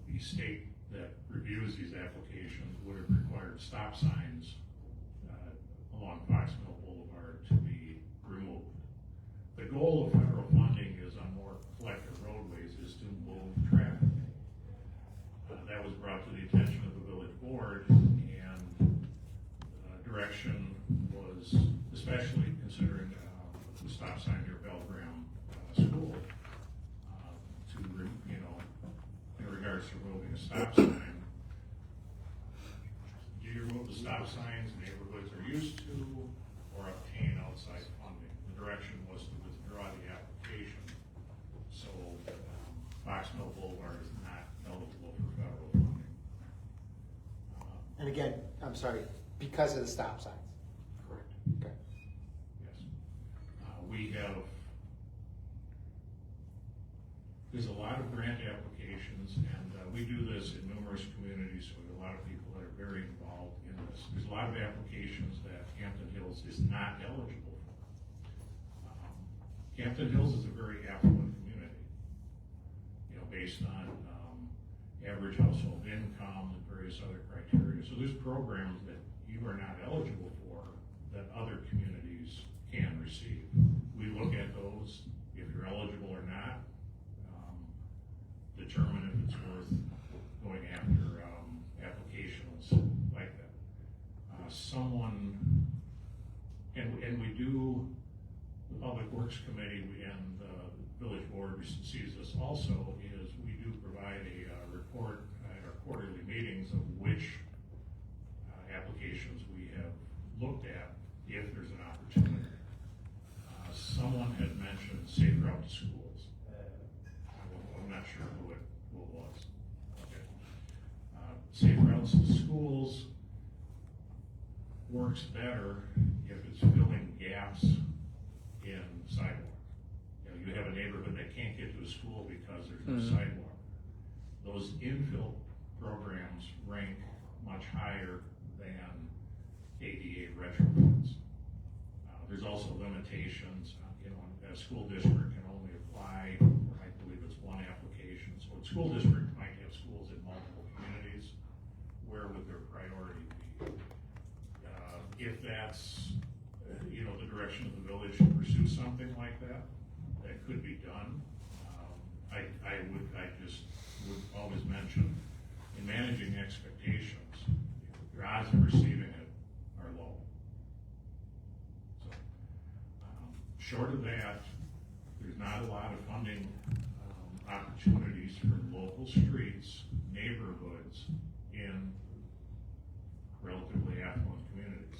the state that reviews these applications would have required stop signs along FoxMill Boulevard to be removed. The goal of federal funding is on more collector roadways is to move traffic. That was brought to the attention of the village board, and direction was, especially considering the stop sign near Belgraham School, in regards to removing a stop sign, signs neighborhoods are used to or obtain outside funding. The direction was to withdraw the application, so FoxMill Boulevard is not eligible for federal funding. And again, I'm sorry, because of the stop signs. Correct. Okay. Yes. We have, there's a lot of grant applications, and we do this in numerous communities, so we have a lot of people that are very involved in this. There's a lot of applications that Hampton Hills is not eligible for. Hampton Hills is a very affluent community, you know, based on average household income and various other criteria. So there's programs that you are not eligible for that other communities can receive. We look at those, if you're eligible or not, determine if it's worth going after applications like that. And we do, the Public Works Committee and the Village Board sees this also, is we do provide a report at our quarterly meetings of which applications we have looked at if there's an opportunity. Someone had mentioned Safe Route to Schools. I'm not sure who it was. Okay. Safe Routes to Schools works better if it's filling gaps in sidewalk. You know, you have a neighborhood that can't get to a school because there's no sidewalk. Those infill programs rank much higher than ADA retrofits. There's also limitations. You know, a school district can only apply, I believe it's one application. So a school district might have schools in multiple communities. Where would their priority be? If that's, you know, the direction of the village to pursue something like that, that could be done. I just would always mention, in managing expectations, your odds of receiving it are low. So, short of that, there's not a lot of funding opportunities for local streets, neighborhoods in relatively affluent communities.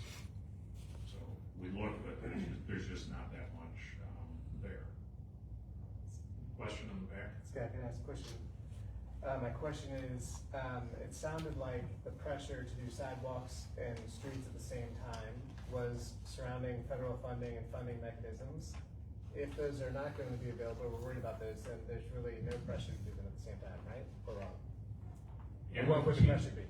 So we look, but there's just not that much there. Question in the back? Scott, can I ask a question? My question is, it sounded like the pressure to do sidewalks and streets at the same time was surrounding federal funding and funding mechanisms. If those are not going to be available, we're worried about those, then there's really no pressure to do them at the same time, right? Or wrong? And what would the pressure be?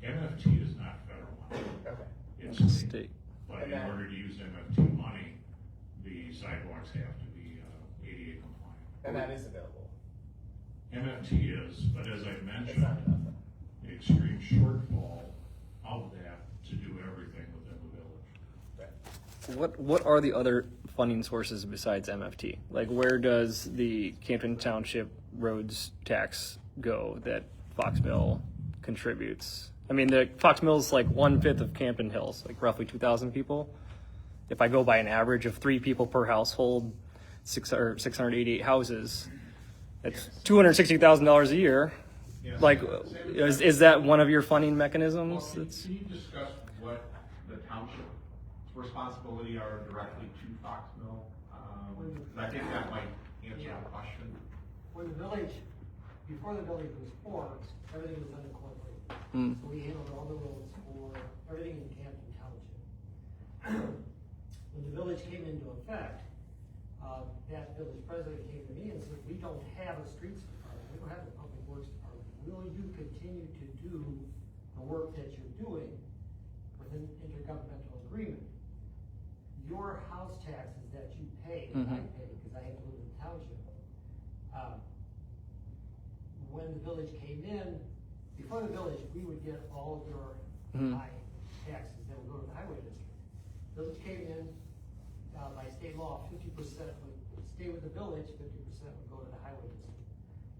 MFT is not federal money. Okay. It's State. But in order to use MFT money, the sidewalks have to be ADA compliant. And that is available. MFT is, but as I It's mentioned, not enough. the extreme shortfall of that to do everything within the village. Right. What are the other funding sources besides MFT? Like, where does the Camden Township roads tax go that FoxMill contributes? I mean, the FoxMill is like 1/5 of Camden Hills, like roughly 2,000 people. If I go by an average of 3 people per household, 688 houses, that's $260,000 a year. Yes. Like, is that one of your funding mechanisms? Well, That's, can you discuss what the township's responsibility are directly to FoxMill? I think that might answer the question. When the village, before the village was formed, everything was unincorporated. Mm. So we handled all the roads for everything in Camden Township. When the village came into effect, that village president came to me and said, we don't have a streets department, we don't have a public works department. Will you continue to do the work that you're doing with an intergovernmental agreement? Your house taxes that you pay, I pay, because I have to live in the township. When the village came in, before the village, we would get all of your high taxes that would go to the highway district. Village came in, by state law, 50% would stay with the village, 50% would go to the highway district.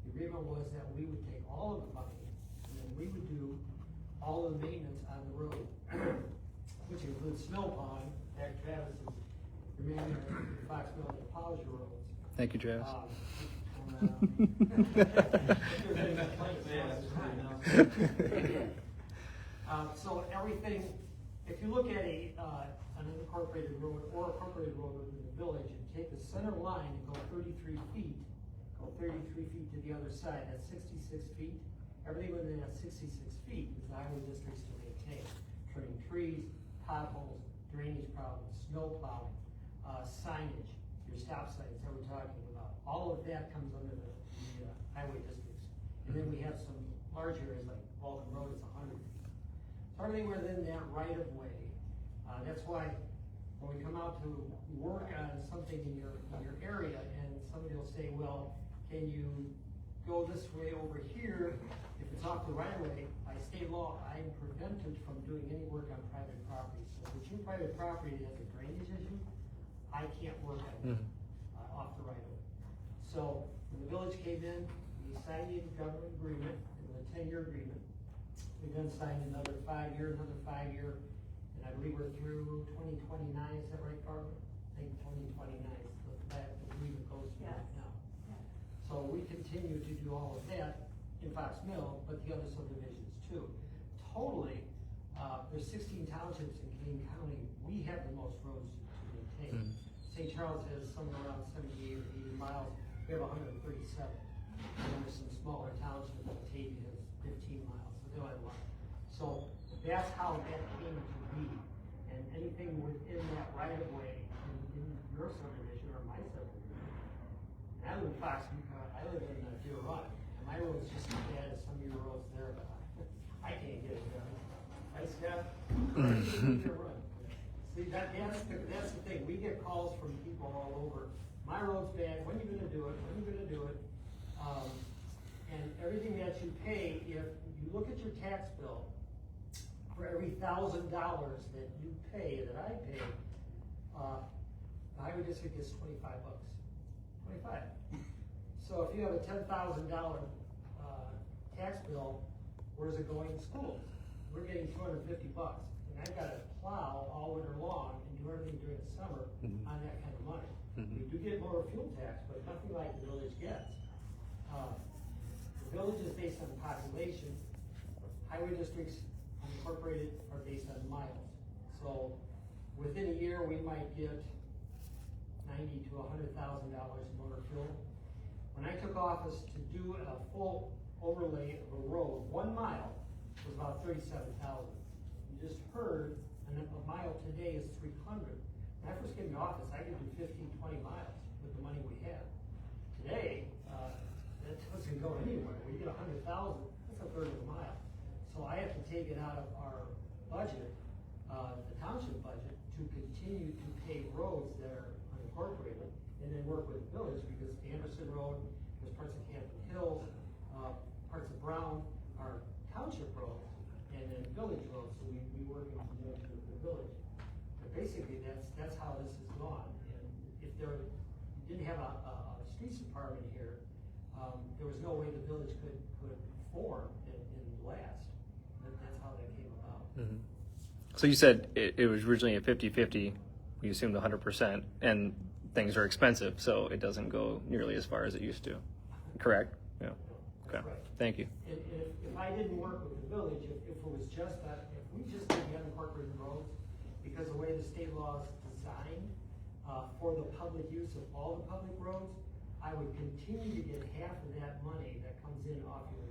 The agreement was that we would take all of the money, and then we would do all of the maintenance on the road, which includes Snow Pond, that Travis is your manager, FoxMill, and Apology roads. thank you, Travis. So everything, if you look at an unincorporated road or a incorporated road within the village, and take the center line and go 33 feet, go 33 feet to the other side, that's 66 feet. Everything within that 66 feet is the highway districts to maintain. Trimming trees, potholes, drainage problems, snow plowing, signage, your stop signs that we're talking about. All of that comes under the highway districts. And then we have some large areas like Walden Road, it's 100 feet. So everything within that right of way. That's why when we come out to work on something in your area and somebody will say, well, can you go this way over here? If it's off the right of way, by state law, I'm prevented from doing any work on private property. So if it's your private property that has a drainage issue, I can't work on it off the right of way. So when the village came in, we signed the government agreement, it was a 10-year agreement. We then signed another 5-year, and I believe we're through 2029, is that right, Barbara? I think 2029 is the agreement goes through right now. So we continue to do all of that in FoxMill, but the other subdivisions too. Totally, there's 16 townships in Kane County. We have the most roads to maintain. St. Charles has somewhere around 78 or 80 miles. We have 137. And then there's some smaller townships, like Batavia has 15 miles, so they don't have a lot. So that's how that came to be. And anything within that right of way in your subdivision or my subdivision. And I live in I live in Deer Run, and my road's just as bad as some of your roads there, but I can't get it done. Right, Scott? Deer Run. See, that's the thing. We get calls from people all over. My road's bad. When are you going to do it? When are you going to do it? And everything that you pay, if you look at your tax bill, for every $1,000 that you pay, that I pay, the highway district gets 25 bucks. 25. So if you have a $10,000 tax bill, where's it going to schools? We're getting 250 bucks, and I've got to plow all winter long and do everything during the summer on that kind of money. We do get more fuel tax, but nothing like the village gets. The village is based on population. Highway districts unincorporated are based on miles. So within a year, we might get $90,000 to $100,000 in motor fuel. When I took office to do a full overlay of a road, 1 mile was about $37,000. You just heard, and a mile today is $300. When I first came to office, I could do 15, 20 miles with the money we had. Today, that doesn't go anywhere. When you get 100,000, that's a third of a mile. So I have to take it out of our budget, the township budget, to continue to pay roads that are unincorporated, and then work with the village, because Anderson Road, there's parts of Hampton Hills, parts of Brown are township roads, and then village roads, so we work in conjunction with the village. But basically, that's how this has gone. And if you didn't have a streets department here, there was no way the village could form and last. That's how that came about. So you said it was originally a 50-50, we assumed 100%, and things are expensive, so it doesn't go nearly as far as it used to. Correct? Yeah. Okay. Right. Thank you. And if I didn't work with the village, if it was just that, if we just did the unincorporated roads, because the way the state law is designed for the public use of all the public roads, I would continue to get half of that money that comes in off your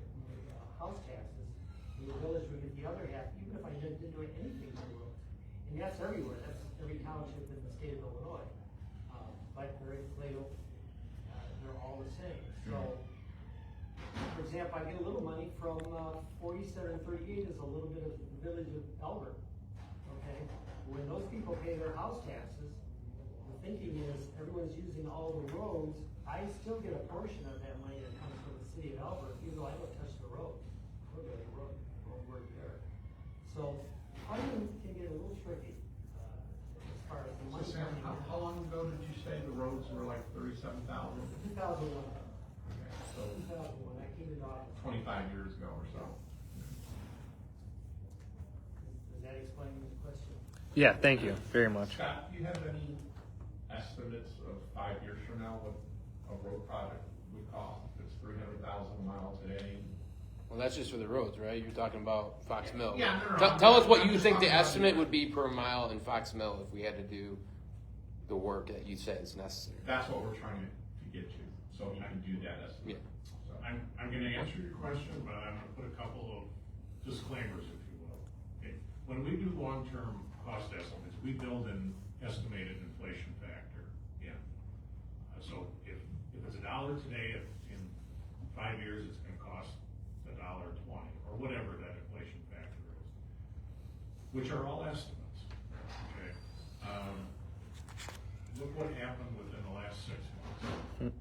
house taxes, and the village would get the other half, even if I didn't do anything to the roads. And that's everywhere. That's every township in the state of Illinois. Blackberry, Plato, they're all the same. So, for example, I get a little money from 4738 is a little bit of the village of Elbert. Okay, when those people pay their house taxes, the thinking is everyone's using all the roads. I still get a portion of that money that comes from the city of Elbert, even though I don't touch the road. I don't go to the road, I don't work there. So funding can get a little tricky as far as the money. So Sam, how long ago did you say the roads were like 37,000? 2001. So 2001, I came into office. 25 years ago or so. Does that explain the question? Yeah, thank you very much. Scott, do you have any estimates of 5 years from now what a road project would cost? If it's 300,000 a mile today, Well, that's just for the roads, right? You're talking about Fox Mill. Yeah, no, Tell us what I'm you just think the talking about estimate the- would be per mile in Fox Mill if we had to do the work that you said is necessary. That's what we're trying to get to, so he can do that estimate. So, I'm gonna answer your question, but I'm gonna put a couple of disclaimers, if you will. Okay, when we do long-term cost estimates, we build an estimated inflation factor in. So if it's $1 today, if in 5 years, it's gonna cost $1.20, or whatever that inflation factor is, which are all estimates, okay? Look what happened within the last 6 months.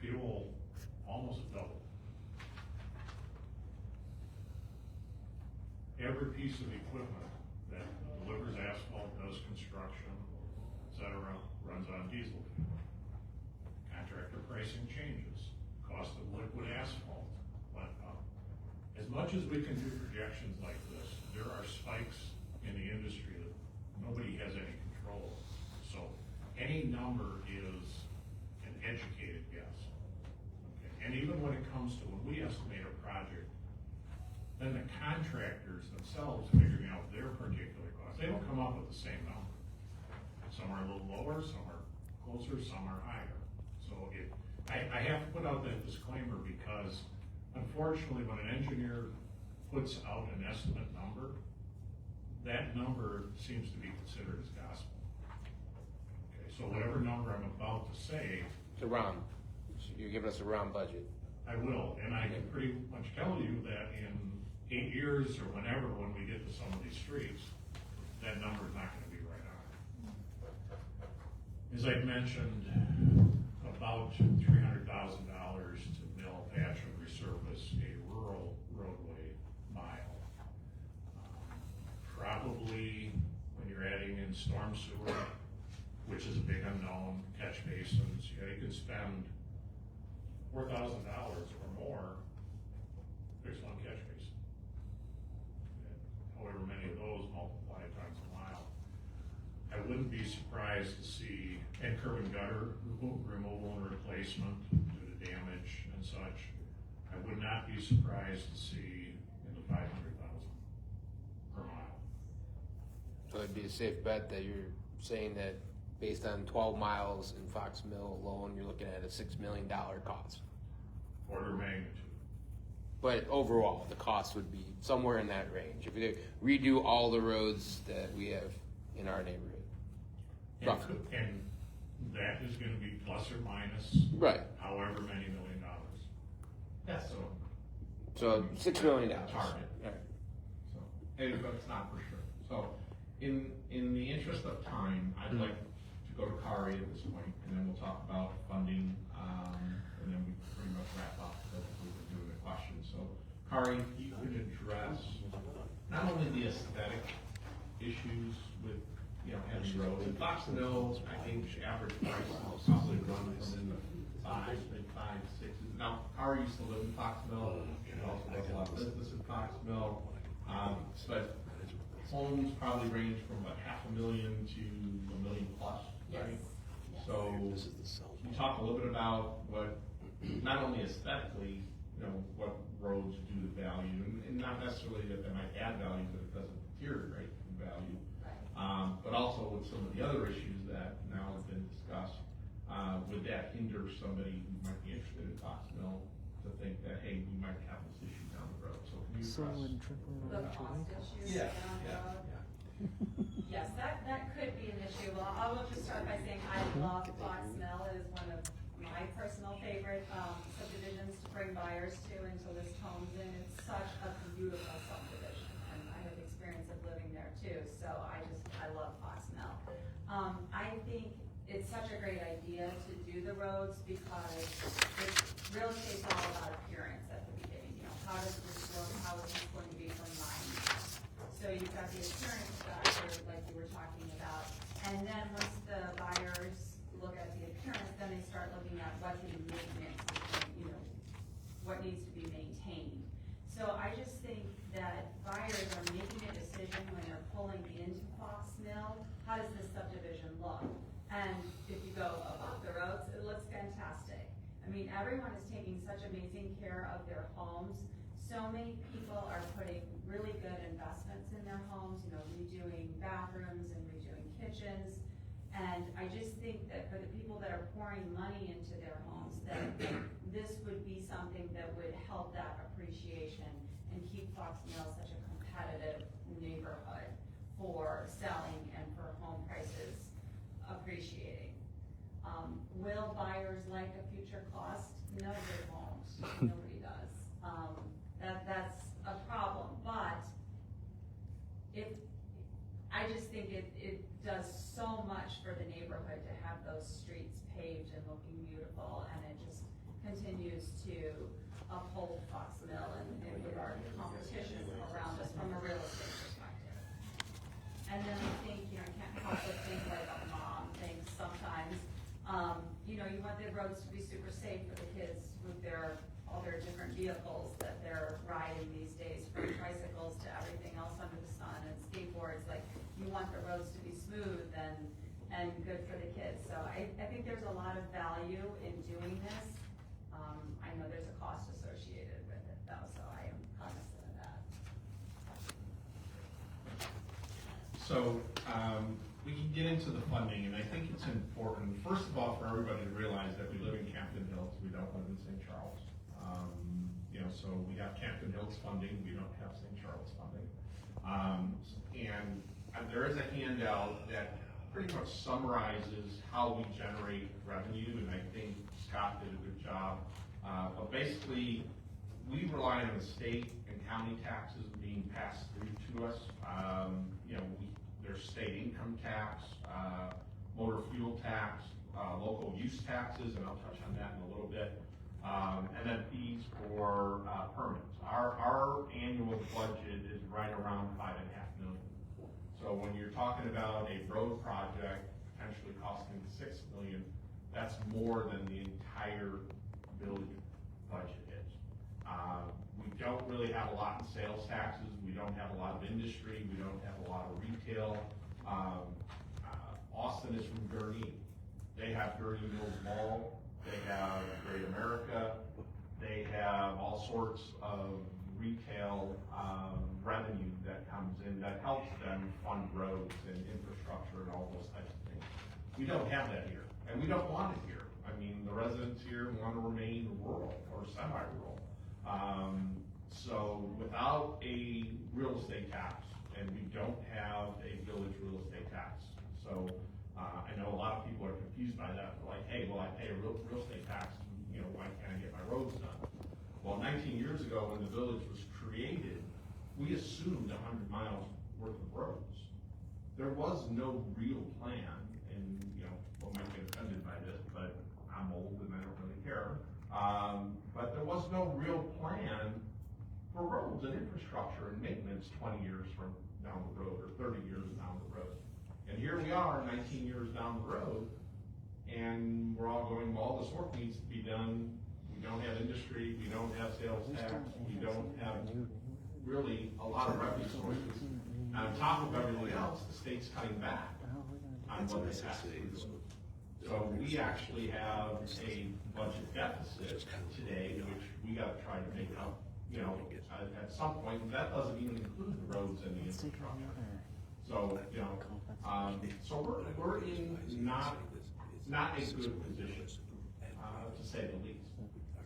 Fuel almost doubled. Every piece of equipment that delivers asphalt, does construction, et cetera, runs on diesel fuel. Contractor pricing changes, cost of liquid asphalt went up. As much as we can do projections like this, there are spikes in the industry that nobody has any control over. So any number is an educated guess. Okay? And even when it comes to when we estimate a project, then the contractors themselves figuring out their particular costs, they don't come up with the same number. Some are a little lower, some are closer, some are higher. So I have to put out that disclaimer because unfortunately, when an engineer puts out an estimate number, that number seems to be considered as gospel. Okay, so whatever number I'm about to say, It's a round. You're giving us a round budget. I will, and I can pretty much tell you that in 8 years or whenever, when we get to some of these streets, that number's not gonna be right on. As I've mentioned, about $300,000 to mill, patch, and resurface a rural roadway mile. Probably when you're adding in storm sewer, which is a big unknown, catch basins, you can spend $4,000 or more, fix one catch basin. And however many of those multiplied times a mile. I wouldn't be surprised to see, and curb and gutter removal and replacement due to damage and such. I would not be surprised to see in the 500,000 per mile. So it'd be a safe bet that you're saying that based on 12 miles in Fox Mill alone, you're looking at a $6 million cost. Order of magnitude. But overall, the cost would be somewhere in that range. If we redo all the roads that we have in our neighborhood. Roughly. And that is gonna be plus or minus. Right. However many $1 million. Yes, So $6 million. Target. All right. so, but it's not for sure. So, in the interest of time, I'd like to go to Kari at this point, and then we'll talk about funding, and then we pretty much wrap up because we've been doing the questions. So, Kari, you could address not only the aesthetic issues with, heavy roads. In Fox Mill, I think the average price will probably run from in the five, sixes. Now, Kari used to live in Fox Mill, she also does a lot of business in Fox Mill, but homes probably range from about $500,000 to $1 million plus, right? So, can you talk a little bit about what, not only aesthetically, what roads do to value, and not necessarily that they might add value, but it doesn't deteriorate in value. But also with some of the other issues that now have been discussed, would that hinder somebody who might be interested in Fox Mill to think that, hey, we might have this issue down the road? So can you address? The cost issues Yeah, down the yeah, road. yeah. Yes, that could be an issue. Well, I will just start by saying I love Fox Mill. It is one of my personal favorite subdivisions to bring buyers to until this homes in. It's such a beautiful subdivision, and I have experience of living there too. So I love Fox Mill. I think it's such a great idea to do the roads because real estate's all about appearance at the beginning. How does this look? How is this going to be from mine? So you've got the appearance factor, like you were talking about, and then once the buyers look at the appearance, then they start looking at what the maintenance, what needs to be maintained. So I just think that buyers are making a decision when they're pulling into Fox Mill, how does this subdivision look? And if you go above the roads, it looks fantastic. I mean, everyone is taking such amazing care of their homes. So many people are putting really good investments in their homes, you know, redoing bathrooms and redoing kitchens. And I just think that for the people that are pouring money into their homes, that this would be something that would help that appreciation and keep FoxMill such a competitive neighborhood for selling and for home prices appreciating. Will buyers like a future cost? Nobody won't. Nobody does. That's a problem. But I just think it does so much for the neighborhood to have those streets paved and looking beautiful, and it just continues to uphold FoxMill and with our competition around us from a real estate perspective. And then I think, you know, I can't help but think like a mom thinks sometimes, you know, you want the roads to be super safe for the kids with all their different vehicles that they're riding these days, from tricycles to everything else under the sun, and skateboards. Like, you want the roads to be smooth and good for the kids. So I think there's a lot of value in doing this. I know there's a cost associated with it though, so I am cognizant of that. So, we can get into the funding, and I think it's important, first of all, for everybody to realize that we live in Camden Hills, we don't live in St. Charles. You know, so we have Camden Hills funding, we don't have St. Charles funding. And there is a handout that pretty much summarizes how we generate revenue, and I think Scott did a good job. But basically, we rely on the state and county taxes being passed through to us. You know, there's state income tax, motor fuel tax, local use taxes, and I'll touch on that in a little bit. And then fees for permits. Our annual budget is right around $5.5 million. So when you're talking about a road project potentially costing $6 million, that's more than the entire village budget is. We don't really have a lot in sales taxes. We don't have a lot of industry. We don't have a lot of retail. Austin is from Gurnee. They have Gurnee Mills Mall. They have Great America. They have all sorts of retail revenue that comes in that helps them fund roads and infrastructure and all those types of things. We don't have that here, and we don't want it here. I mean, the residents here want to remain rural or semi-rural. So without a real estate tax, and we don't have a village real estate tax. So I know a lot of people are confused by that. They're like, hey, well, I pay a real estate tax, you know, why can't I get my roads done? Well, 19 years ago when the village was created, we assumed 100 miles worth of roads. There was no real plan, and you know, people might get offended by this, but I'm old and I don't really care. But there was no real plan for roads and infrastructure and maintenance 20 years from down the road or 30 years down the road. And here we are 19 years down the road, and we're all going, well, all this work needs to be done. We don't have industry, we don't have sales tax, we don't have really a lot of revenue sources. And on top of everything else, the state's cutting back on what they have to do. So we actually have a budget deficit today, which we gotta try to make up, you know, at some point. And that doesn't even include the roads and the infrastructure. So, you know, so we're in not a good position, to say the least.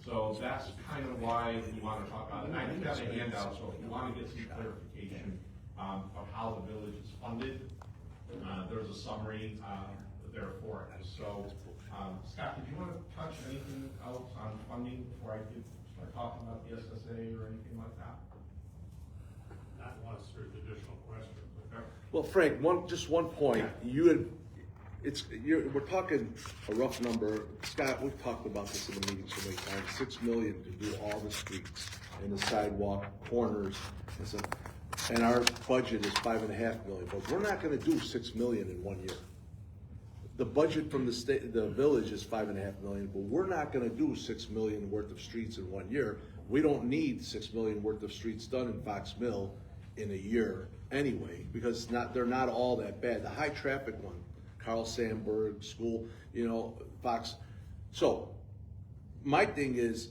So that's kind of why we want to talk about it. And I do have a handout, so if you want to get some clarification of how the village is funded, there's a summary there for it. So, Scott, did you want to touch anything else on funding before I start talking about the SSA or anything like that? Not unless there's additional questions. Okay. Well, Frank, just one point. We're talking a rough number. Scott, we've talked about this in the meeting so many times. $6 million to do all the streets and the sidewalk corners and stuff. And our budget is $5.5 million. But we're not going to do $6 million in 1 year. The budget from the village is $5.5 million, but we're not going to do $6 million worth of streets in 1 year. We don't need $6 million worth of streets done in FoxMill in a year anyway, because they're not all that bad. The high traffic one, Carl Sandburg School, you know, Fox. So my thing is,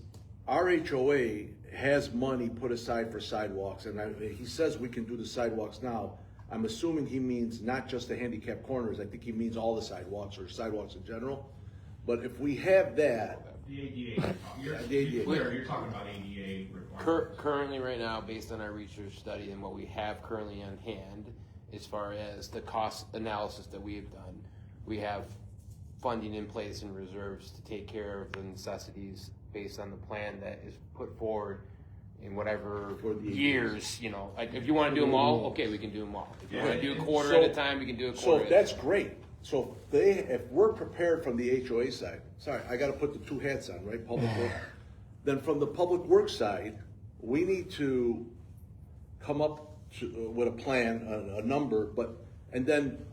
our HOA has money put aside for sidewalks, and he says we can do the sidewalks now. I'm assuming he means not just the handicap corners, I think he means all the sidewalks, or sidewalks in general. But if we have that, The ADA, you're talking about ADA requirements. Currently, right now, based on our research study and what we have currently on hand, as far as the cost analysis that we have done, we have funding in place and reserves to take care of the necessities based on the plan that is put forward in whatever For the years, you know, like, if you wanna do them all, okay, we can do them all. If you wanna do a quarter So- at a time, we can do a so quarter at a that's time. great. So if we're prepared from the HOA side, sorry, I gotta put the two hats on, right, public works. Then from the public works side, we need to come up with a plan, a number, and then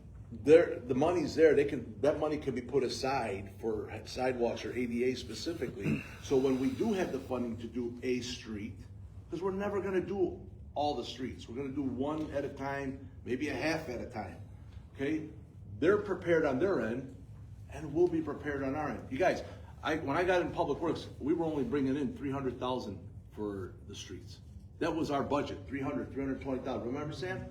the money's there, that money can be put aside for sidewalks or ADA specifically. So when we do have the funding to do a street, because we're never gonna do all the streets, we're gonna do one at a time, maybe a half at a time, okay? They're prepared on their end, and we'll be prepared on our end. You guys, when I got in public works, we were only bringing in 300,000 for the streets. That was our budget, 320,000. Remember, Sam?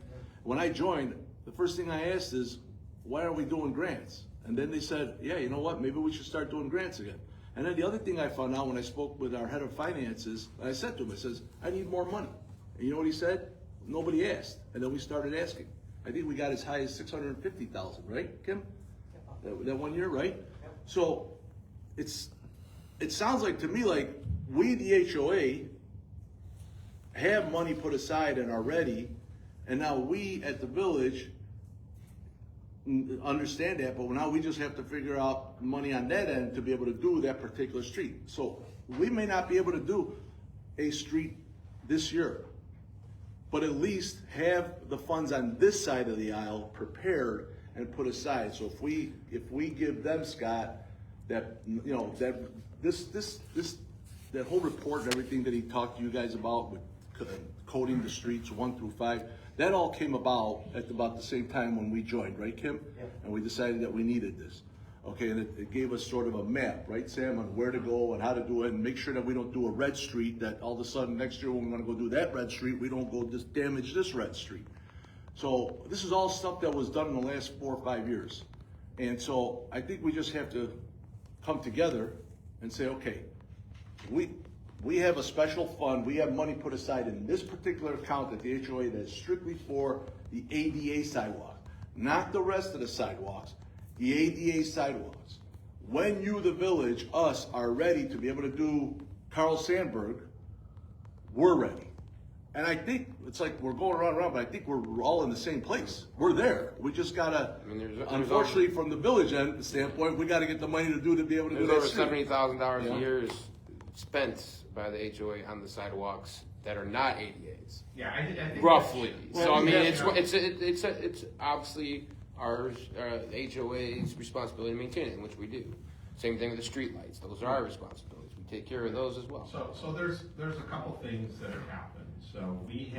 When I joined, the first thing I asked is, why are we doing grants? And then they said, yeah, you know what, maybe we should start doing grants again. And then the other thing I found out when I spoke with our head of finances, I said to him, I says, I need more money. And you know what he said? Nobody asked. And then we started asking. I think we got as high as 650,000, right, Kim? That 1 year, right? So it sounds like to me like we, the HOA, have money put aside and are ready, and now we at the village understand that, but now we just have to figure out money on that end to be able to do that particular street. So we may not be able to do a street this year, but at least have the funds on this side of the aisle prepared and put aside. So if we give them, Scott, that, you know, that that whole report and everything that he talked to you guys about with coding the streets 1 through 5, that all came about at about the same time when we joined, right, Kim? Yeah. And we decided that we needed this. Okay, and it gave us sort of a map, right, Sam, on where to go and how to do it, and make sure that we don't do a red street, that all of a sudden next year when we wanna go do that red street, we don't go just damage this red street. So this is all stuff that was done in the last 4 or 5 years. And so I think we just have to come together and say, okay, we have a special fund, we have money put aside in this particular account at the HOA that's strictly for the ADA sidewalk, not the rest of the sidewalks, the ADA sidewalks. When you, the village, us, are ready to be able to do Carl Sandburg, we're ready. And I think, it's like we're going around, but I think we're all in the same place. We're there. We just gotta, I mean, there's unfortunately, from the village end standpoint, we gotta get the money to be able to do There's that over street. $70,000 Yeah. a year spent by the HOA on the sidewalks that are not ADAs. Yeah, I think. Roughly. Well, So I mean, yeah. it's obviously our HOA's responsibility to maintain it, which we do. Same thing with the streetlights. Those are our responsibilities. We take care of those as well. So there's a couple things that have happened. So we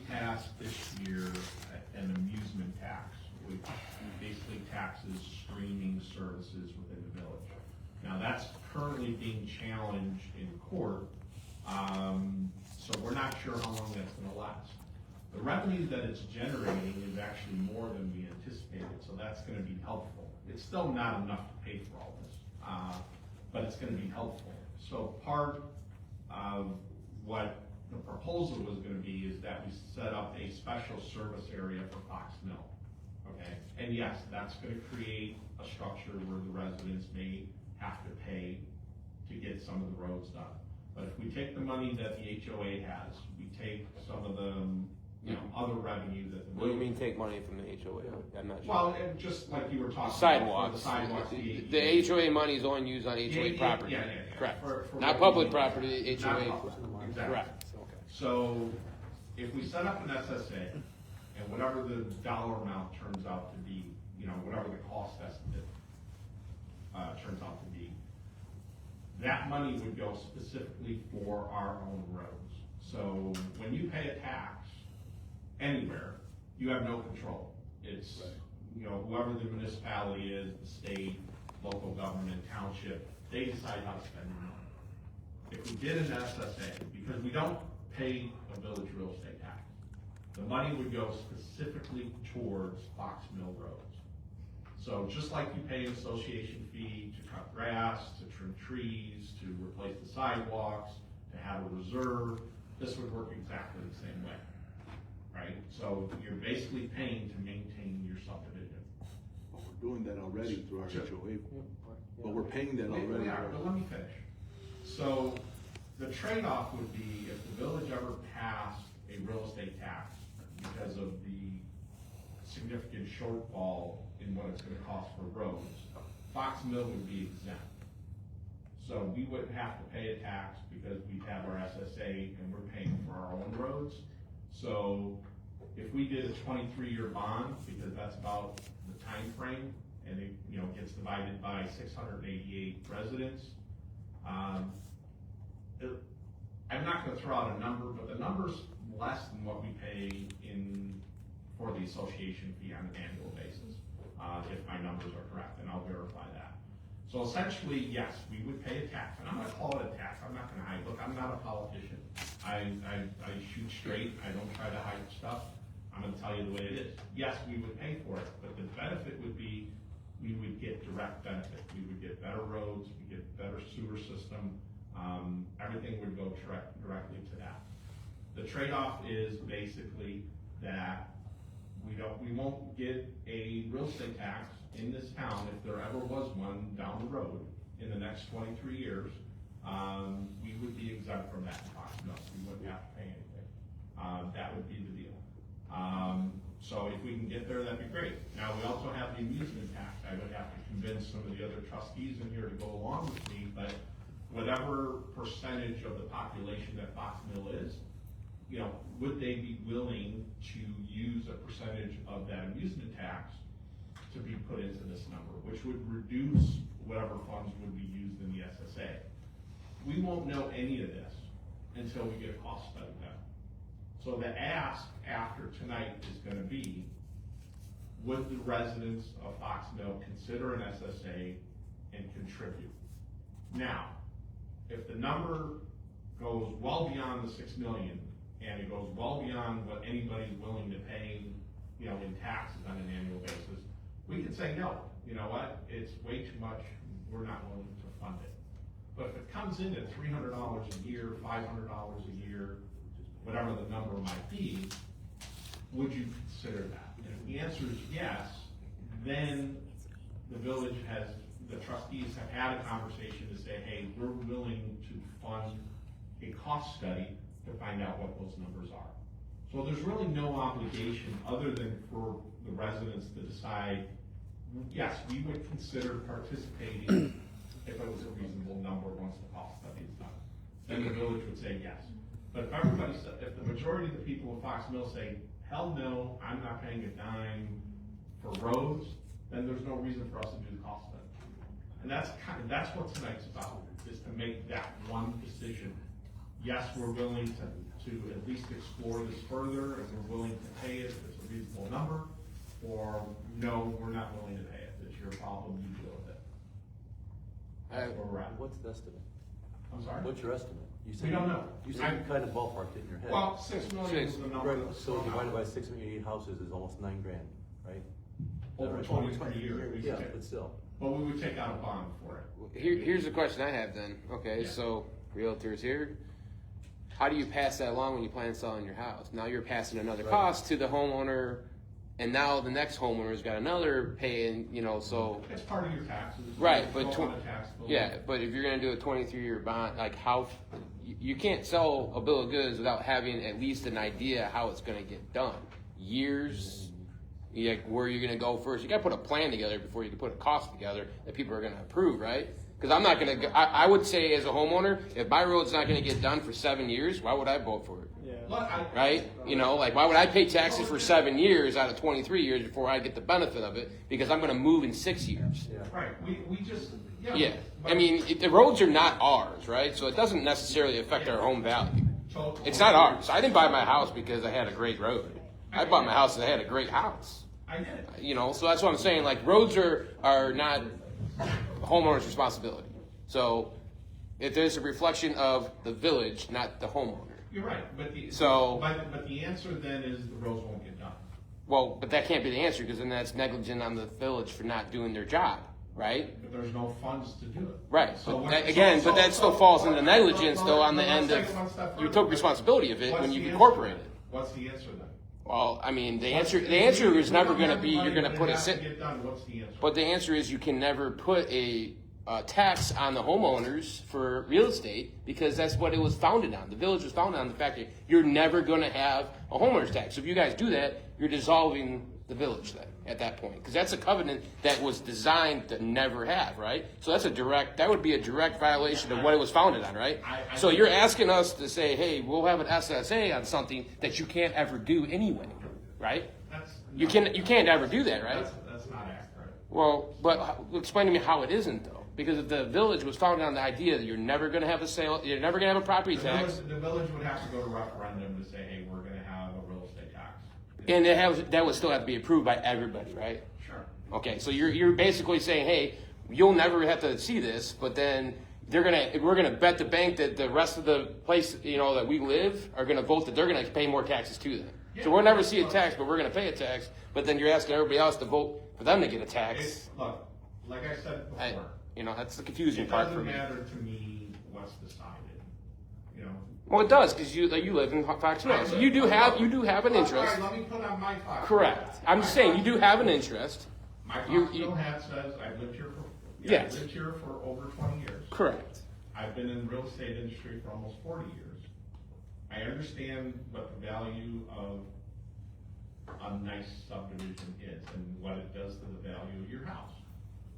passed this year an amusement tax, which basically taxes streaming services within the village. Now, that's currently being challenged in court, so we're not sure how long that's gonna last. The revenue that it's generating is actually more than we anticipated, so that's gonna be helpful. It's still not enough to pay for all this, but it's gonna be helpful. So part of what the proposal was gonna be is that we set up a special service area for FoxMill, okay? And yes, that's gonna create a structure where the residents may have to pay to get some of the roads done. But if we take the money that the HOA has, we take some of the, other revenue that the. What do you mean take money from the HOA? I'm not sure. Well, and just like you were talking about. Sidewalks. The sidewalks, The HOA money is only used on HOA Yeah, property. yeah. Correct. For Not what public we- property, Not HOA. public, exactly. Correct. Okay. So if we set up an SSA, and whatever the dollar amount turns out to be, whatever the cost estimate turns out to be, that money would go specifically for our own roads. So when you pay a tax anywhere, you have no control. It's, whoever the municipality is, the state, local government, township, they decide how to spend the money. If we did an SSA, because we don't pay a village real estate tax, the money would go specifically towards FoxMill roads. So just like you pay an association fee to cut grass, to trim trees, to replace the sidewalks, to have a reserve, this would work exactly the same way, right? So you're basically paying to maintain your subdivision. But we're doing that already through our Sure. HOA. But we're paying that already. We are, but let me finish. So the trade-off would be if the village ever passed a real estate tax because of the significant shortfall in what it's gonna cost for roads, FoxMill would be exempt. So we wouldn't have to pay a tax because we have our SSA and we're paying for our own roads. So if we did a 23-year bond, because that's about the time frame, and it, gets divided by 688 residents, I'm not gonna throw out a number, but the number's less than what we pay for the association fee on an annual basis, if my numbers are correct, and I'll verify that. So essentially, yes, we would pay a tax, and I'm gonna call it a tax, I'm not gonna hide, look, I'm not a politician. I shoot straight, I don't try to hide stuff, I'm gonna tell you the way it is. Yes, we would pay for it, but the benefit would be, we would get direct benefit, we would get better roads, we get better sewer system, everything would go directly to that. The trade-off is basically that we won't get a real estate tax in this town, if there ever was one down the road in the next 23 years, we would be exempt from that tax. No, we wouldn't have to pay anything. That would be the deal. So if we can get there, that'd be great. Now, we also have the amusement tax. I would have to convince some of the other trustees in here to go along with me, but whatever percentage of the population that FoxMill is, would they be willing to use a percentage of that amusement tax to be put into this number, which would reduce whatever funds would be used in the SSA. We won't know any of this until we get a cost study done. So the ask after tonight is gonna be, would the residents of FoxMill consider an SSA and contribute? Now, if the number goes well beyond the 6 million, and it goes well beyond what anybody's willing to pay, in taxes on an annual basis, we can say, no, you know what, it's way too much, we're not willing to fund it. But if it comes in at $300 a year, $500 a year, whatever the number might be, would you consider that? And if the answer is yes, then the village the trustees have had a conversation to say, hey, we're willing to fund a cost study to find out what those numbers are. So there's really no obligation other than for the residents to decide, yes, we would consider participating if it was a reasonable number once the cost study is done. Then the village would say yes. But if the majority of the people of FoxMill say, hell no, I'm not paying a dime for roads, then there's no reason for us to do the cost study. And that's what tonight's about, is to make that one decision. Yes, we're willing to at least explore this further, and we're willing to pay it if it's a reasonable number, or no, we're not willing to pay it. It's your problem, you deal with it. That's where we're at. What's the estimate? I'm sorry? What's your estimate? We don't know. You said you kind of ballparked it in your head. Well, 6 million is the number. Right, that's so thrown divided out. by 6 million, 8 houses is almost $9 grand, right? Over 23 years. Yeah, but still. But we would take out a bond for it. Here's the question I have then. Okay, Yeah. so realtors here, how do you pass that along when you plan on selling your house? Now you're passing another cost to the homeowner, and now the next homeowner's got another paying, so. It's part of your taxes. Right, You but go on a tax bill. yeah, but if you're gonna do a 23-year bond, like how, you can't sell a bill of goods without having at least an idea how it's gonna get done. Years, where you're gonna go first. You gotta put a plan together before you can put a cost together that people are gonna approve, right? Because I'm not gonna, I would say as a homeowner, if my road's not gonna get done for 7 years, why would I vote for it? Look, Right? Why would I pay taxes for 7 years out of 23 years before I get the benefit of it? Because I'm gonna move in 6 years. Right, we just, Yeah, but- I mean, the roads are not ours, right? So it doesn't necessarily affect our home value. Totally. It's not ours. I didn't buy my house because I had a great road. I bought my house because I had a great house. I get it. So that's what I'm saying. Like roads are not homeowner's responsibility. So if there's a reflection of the village, not the homeowner. You're right, but the, So- but the answer then is the roads won't get done. Well, but that can't be the answer, because then that's negligent on the village for not doing their job, right? But there's no funds to do it. Right, So but what- that, again, so- but that so- still falls into so- negligence so- though on the let's end take one of, step you further. took responsibility of it What's when the you answer incorporated then? it. What's the answer then? Well, I mean, the What's answer is never we don't gonna have be, the you're money, gonna but put it a has to sit, get done. What's the answer? but the answer is you can never put a tax on the homeowners for real estate, because that's what it was founded on. The village was founded on the fact that you're never gonna have a homeowner's tax. So if you guys do that, you're dissolving the village then, at that point. Because that's a covenant that was designed to never have, right? So that would be a direct violation of what it was founded on, right? So you're asking us to say, hey, we'll have an SSA on something that you can't ever do anyway, right? You can't ever do that, right? That's not accurate. Well, but explain to me how it isn't though. Because if the village was founded on the idea that you're never gonna have a sale, you're never gonna have a property tax. The village would have to go to referendum to say, hey, we're gonna have a real estate tax. And that would still have to be approved by everybody, right? Sure. Okay, so you're basically saying, hey, you'll never have to see this, but then we're gonna bet the bank that the rest of the place, that we live are gonna vote that they're gonna pay more taxes too then. So we'll never see a tax, but we're gonna pay a tax, but then you're asking everybody else to vote for them to get a tax. Look, like I said before. That's the confusing It part for doesn't me. matter to me what's decided, Well, it does, because you live in FoxMill, so you do have an interest. All right, let me put on my Fox. Correct. I'm just saying, you do have an interest. My You- Fox Mill hat says I've lived here Yes. I've lived here for over 20 years. Correct. I've been in the real estate industry for almost 40 years. I understand what the value of a nice subdivision is and what it does to the value of your house.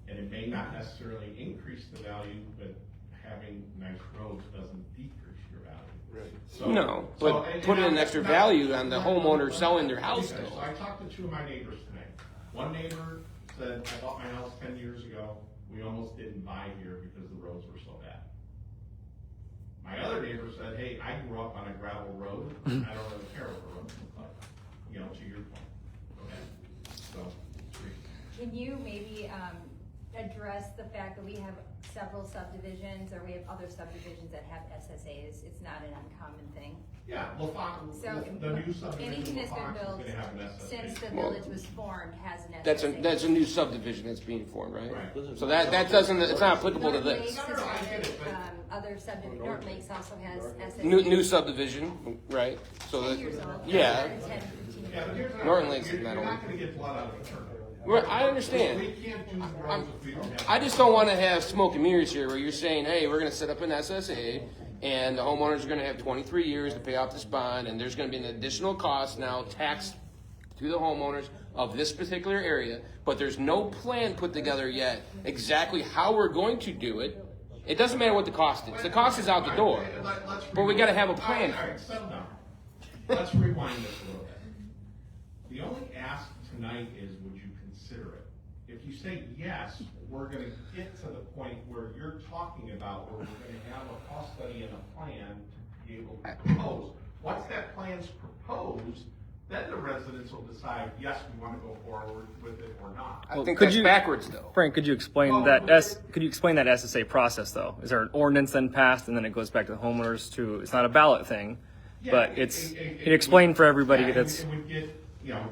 And it may not necessarily increase the value, but having nice roads doesn't decrease your value. Right. So- No, so- but and putting an I'm extra not- value on the homeowner selling their house Okay, though. So I talked to two of my neighbors today. One neighbor said, I bought my house 10 years ago, we almost didn't buy here because the roads were so bad. My other neighbor said, hey, I grew up on a gravel road, I don't really care what the roads look like, to your point. Okay, so. Can you maybe address the fact that we have several subdivisions, or we have other subdivisions that have SSAs? It's not an uncommon thing. Yeah, well, So the new subdivision anything that's of been Fox is built gonna have an SSA. since the Well, village was formed has an SSA. That's a new subdivision that's being formed, right? Right. So that doesn't, it's not applicable to North this. Lakes is No, I get it, but- other subdivision, North Lakes also has SSA. New subdivision, right? So 10 that, years old. yeah. 10, 15 Yeah, but here's what Norton Lakes is you're not not old. gonna get blood out of a turnip. Well, I understand. We can't do roads if we don't have. I just don't want to have smoke and mirrors here where you're saying, hey, we're going to set up an SSA and the homeowners are going to have 23 years to pay off this bond, and there's going to be an additional cost now taxed to the homeowners of this particular area, but there's no plan put together yet exactly how we're going to do it. It doesn't matter what the cost is. The cost is out the door. But we gotta have a plan. All right, settle down. Let's rewind this a little bit. The only ask tonight is, would you consider it? If you say yes, we're gonna get to the point where you're talking about where we're gonna have a cost study and a plan to be able to propose. Once that plan's proposed, then the residents will decide, yes, we wanna go forward with it or not. I think could that's you- backwards though. Frank, could you explain Well, that but- could you explain that SSA process though? Is there an ordinance then passed and then it goes back to the homeowners to, it's not a ballot thing, Yeah, but it's, it can you explain for everybody yeah, that's, It would get,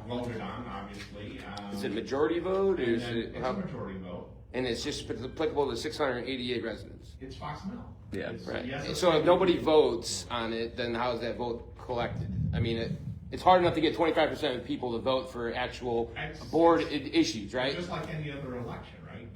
voted on, obviously. Is it majority vote or And is then it, it's a majority vote. and it's just applicable to 688 residents? It's FoxMill. Yeah. It's- Right. yes, So if nobody votes on it, then how is that vote collected? I mean, it's hard enough to get 25% of people to vote for actual board issues, right? Just like any other election, right?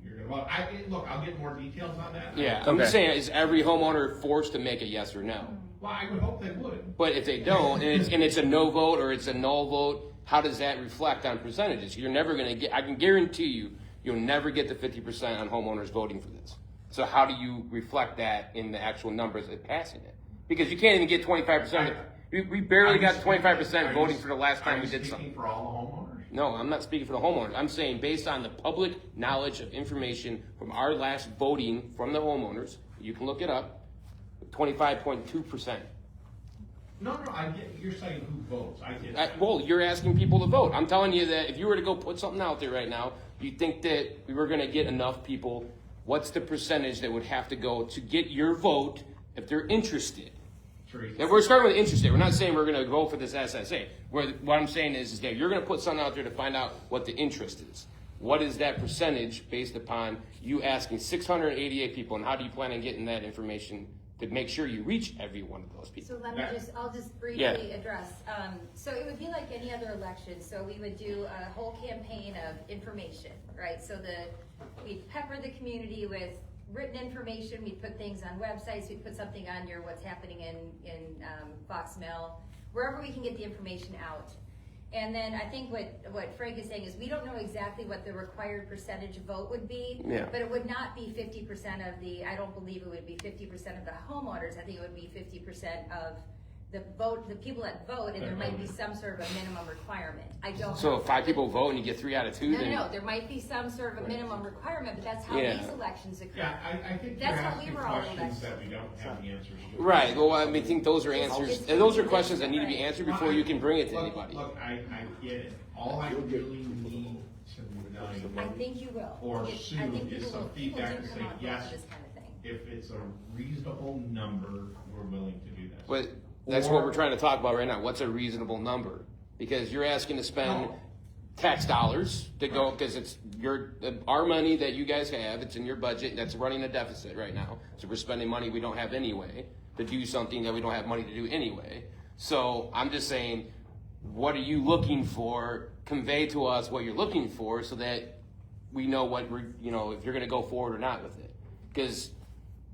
You're gonna vote. Look, I'll get more details on that. Yeah, I'm just Okay. saying, is every homeowner forced to make a yes or no? Well, I would hope they would. But if they don't, and it's a no vote or it's a null vote, how does that reflect on percentages? You're never gonna get, I can guarantee you, you'll never get the 50% on homeowners voting for this. So how do you reflect that in the actual numbers of passing it? Because you can't even get 25%. We barely got 25% voting for the last time we did Are you something. speaking for all the homeowners? No, I'm not speaking for the homeowners. I'm saying based on the public knowledge of information from our last voting from the homeowners, you can look it up, 25.2%. No, I get, you're saying who votes, I get that. Well, you're asking people to vote. I'm telling you that if you were to go put something out there right now, you think that we were gonna get enough people what's the percentage that would have to go to get your vote if they're interested? Teresa. If we're starting with interested, we're not saying we're gonna go for this SSA. What I'm saying is that you're gonna put something out there to find out what the interest is. What is that percentage based upon you asking 688 people, and how do you plan on getting that information to make sure you reach every one of those people? So let me I'll just briefly Yeah. address. So it would be like any other election. So we would do a whole campaign of information, right? So we'd pepper the community with written information. We'd put things on websites. We'd put something on your what's happening in FoxMill, wherever we can get the information out. And then I think what Frank is saying is we don't know exactly what the required percentage vote would be, but it would not be 50% of I don't believe it would be 50% of the homeowners. I think it would be 50% of the people that vote, and there might be some sort of a minimum requirement. I don't So know. if 5 people vote and you get 3 out of 2, then No, there might be some sort of a minimum requirement, but that's how these elections occur. Yeah, I think you're That's how we asking were all questions elected. that we don't have the answers to. right. Well, I mean, I think those are answers. It's- Those are questions that need to be right. answered before you can bring it to anybody. Look, I get it. All I really need I tonight, think you will. or I think soon, people is some will- people feedback do to come say, out and vote yes, for this kind of thing. if it's a reasonable number, we're willing to do this. But that's what we're trying to talk about right now. What's a reasonable number? Because you're asking to spend No. tax dollars to go, because it's our money that you guys have, it's in your budget, that's running a deficit right now. So we're spending money we don't have anyway to do something that we don't have money to do anyway. So I'm just saying, what are you looking for? Convey to us what you're looking for so that we know what we're, if you're gonna go forward or not with it. Because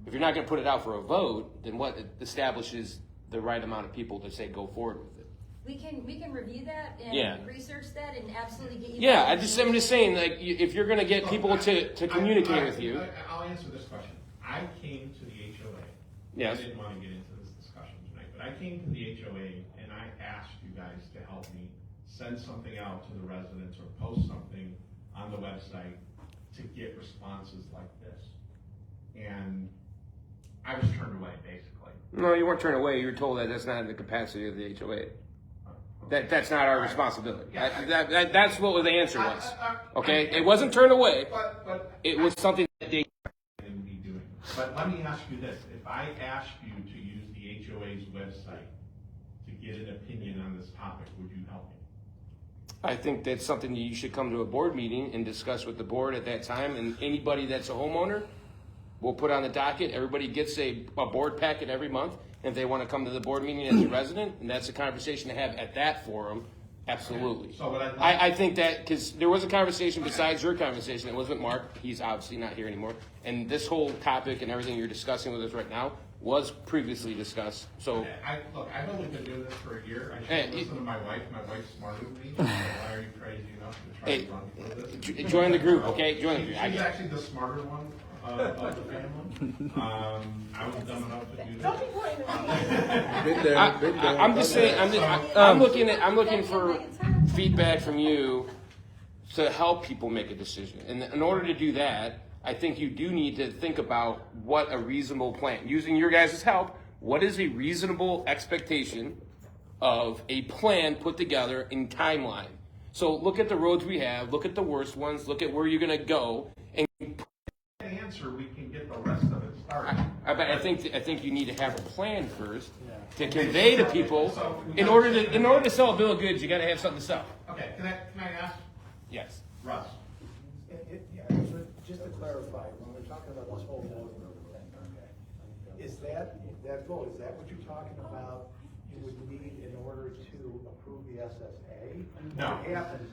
if you're not gonna put it out for a vote, then what establishes the right amount of people to say go forward with it? We can review that Yeah. and research that and absolutely get you. Yeah, I'm just saying, like, if you're gonna get people to communicate with you. I'll answer this question. I came to the HOA. Yes. I didn't want to get into this discussion tonight, but I came to the HOA and I asked you guys to help me send something out to the residents or post something on the website to get responses like this. And I was turned away, basically. No, you weren't turned away. You were told that that's not in the capacity of the HOA. That's not our responsibility. That's what the answer was. Okay, it wasn't turned away. But It was something that they. and be doing. But let me ask you this, if I asked you to use the HOA's website to get an opinion on this topic, would you help me? I think that's something you should come to a board meeting and discuss with the board at that time, and anybody that's a homeowner, we'll put on the docket. Everybody gets a board packet every month. If they want to come to the board meeting as a resident, and that's a conversation to have at that forum, absolutely. So what I'd like- I think that, because there was a conversation besides your conversation, it wasn't Mark, he's obviously not here anymore, and this whole topic and everything you're discussing with us right now was previously discussed, so. Look, I've only been doing this for a year. I Hey, should listen to my wife. My wife's smarter than me. Why are you crazy enough to try Hey, to run for this? join the group, okay? Join the group. She's actually the smarter one of the family. I was dumb enough to do that. Been there, been there. I'm just saying, I'm looking for feedback from you to help people make a decision. And in order to do that, I think you do need to think about what a reasonable plan, using your guys' help, what is a reasonable expectation of a plan put together in timeline? So look at the roads we have, look at the worst ones, look at where you're gonna go, and Answer, we can get the rest of it started. I think you need to have a plan first to convey to people. In order to sell a bill of goods, you got to have something to sell. Okay, can I ask Yes. Russ? Just to clarify, when we're talking about this whole vote thing, okay, is that vote, is that what you're talking about you would need in order to approve the SSA? No. What happens,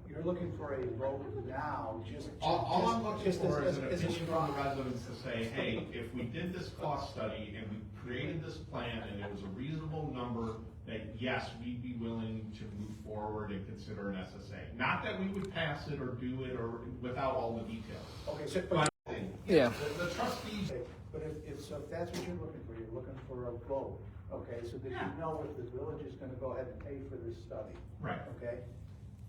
you're looking for a vote now, All I'm looking just for is an as a opinion straw. from the residents to say, hey, if we did this cost study and we created this plan and it was a reasonable number, that yes, we'd be willing to move forward and consider an SSA. Not that we would pass it or do it or without all the details. Okay, so, But Yeah. the trustees, but if that's what you're looking for a vote, okay, so that you know if the village is gonna go ahead and pay for this study. right. Okay,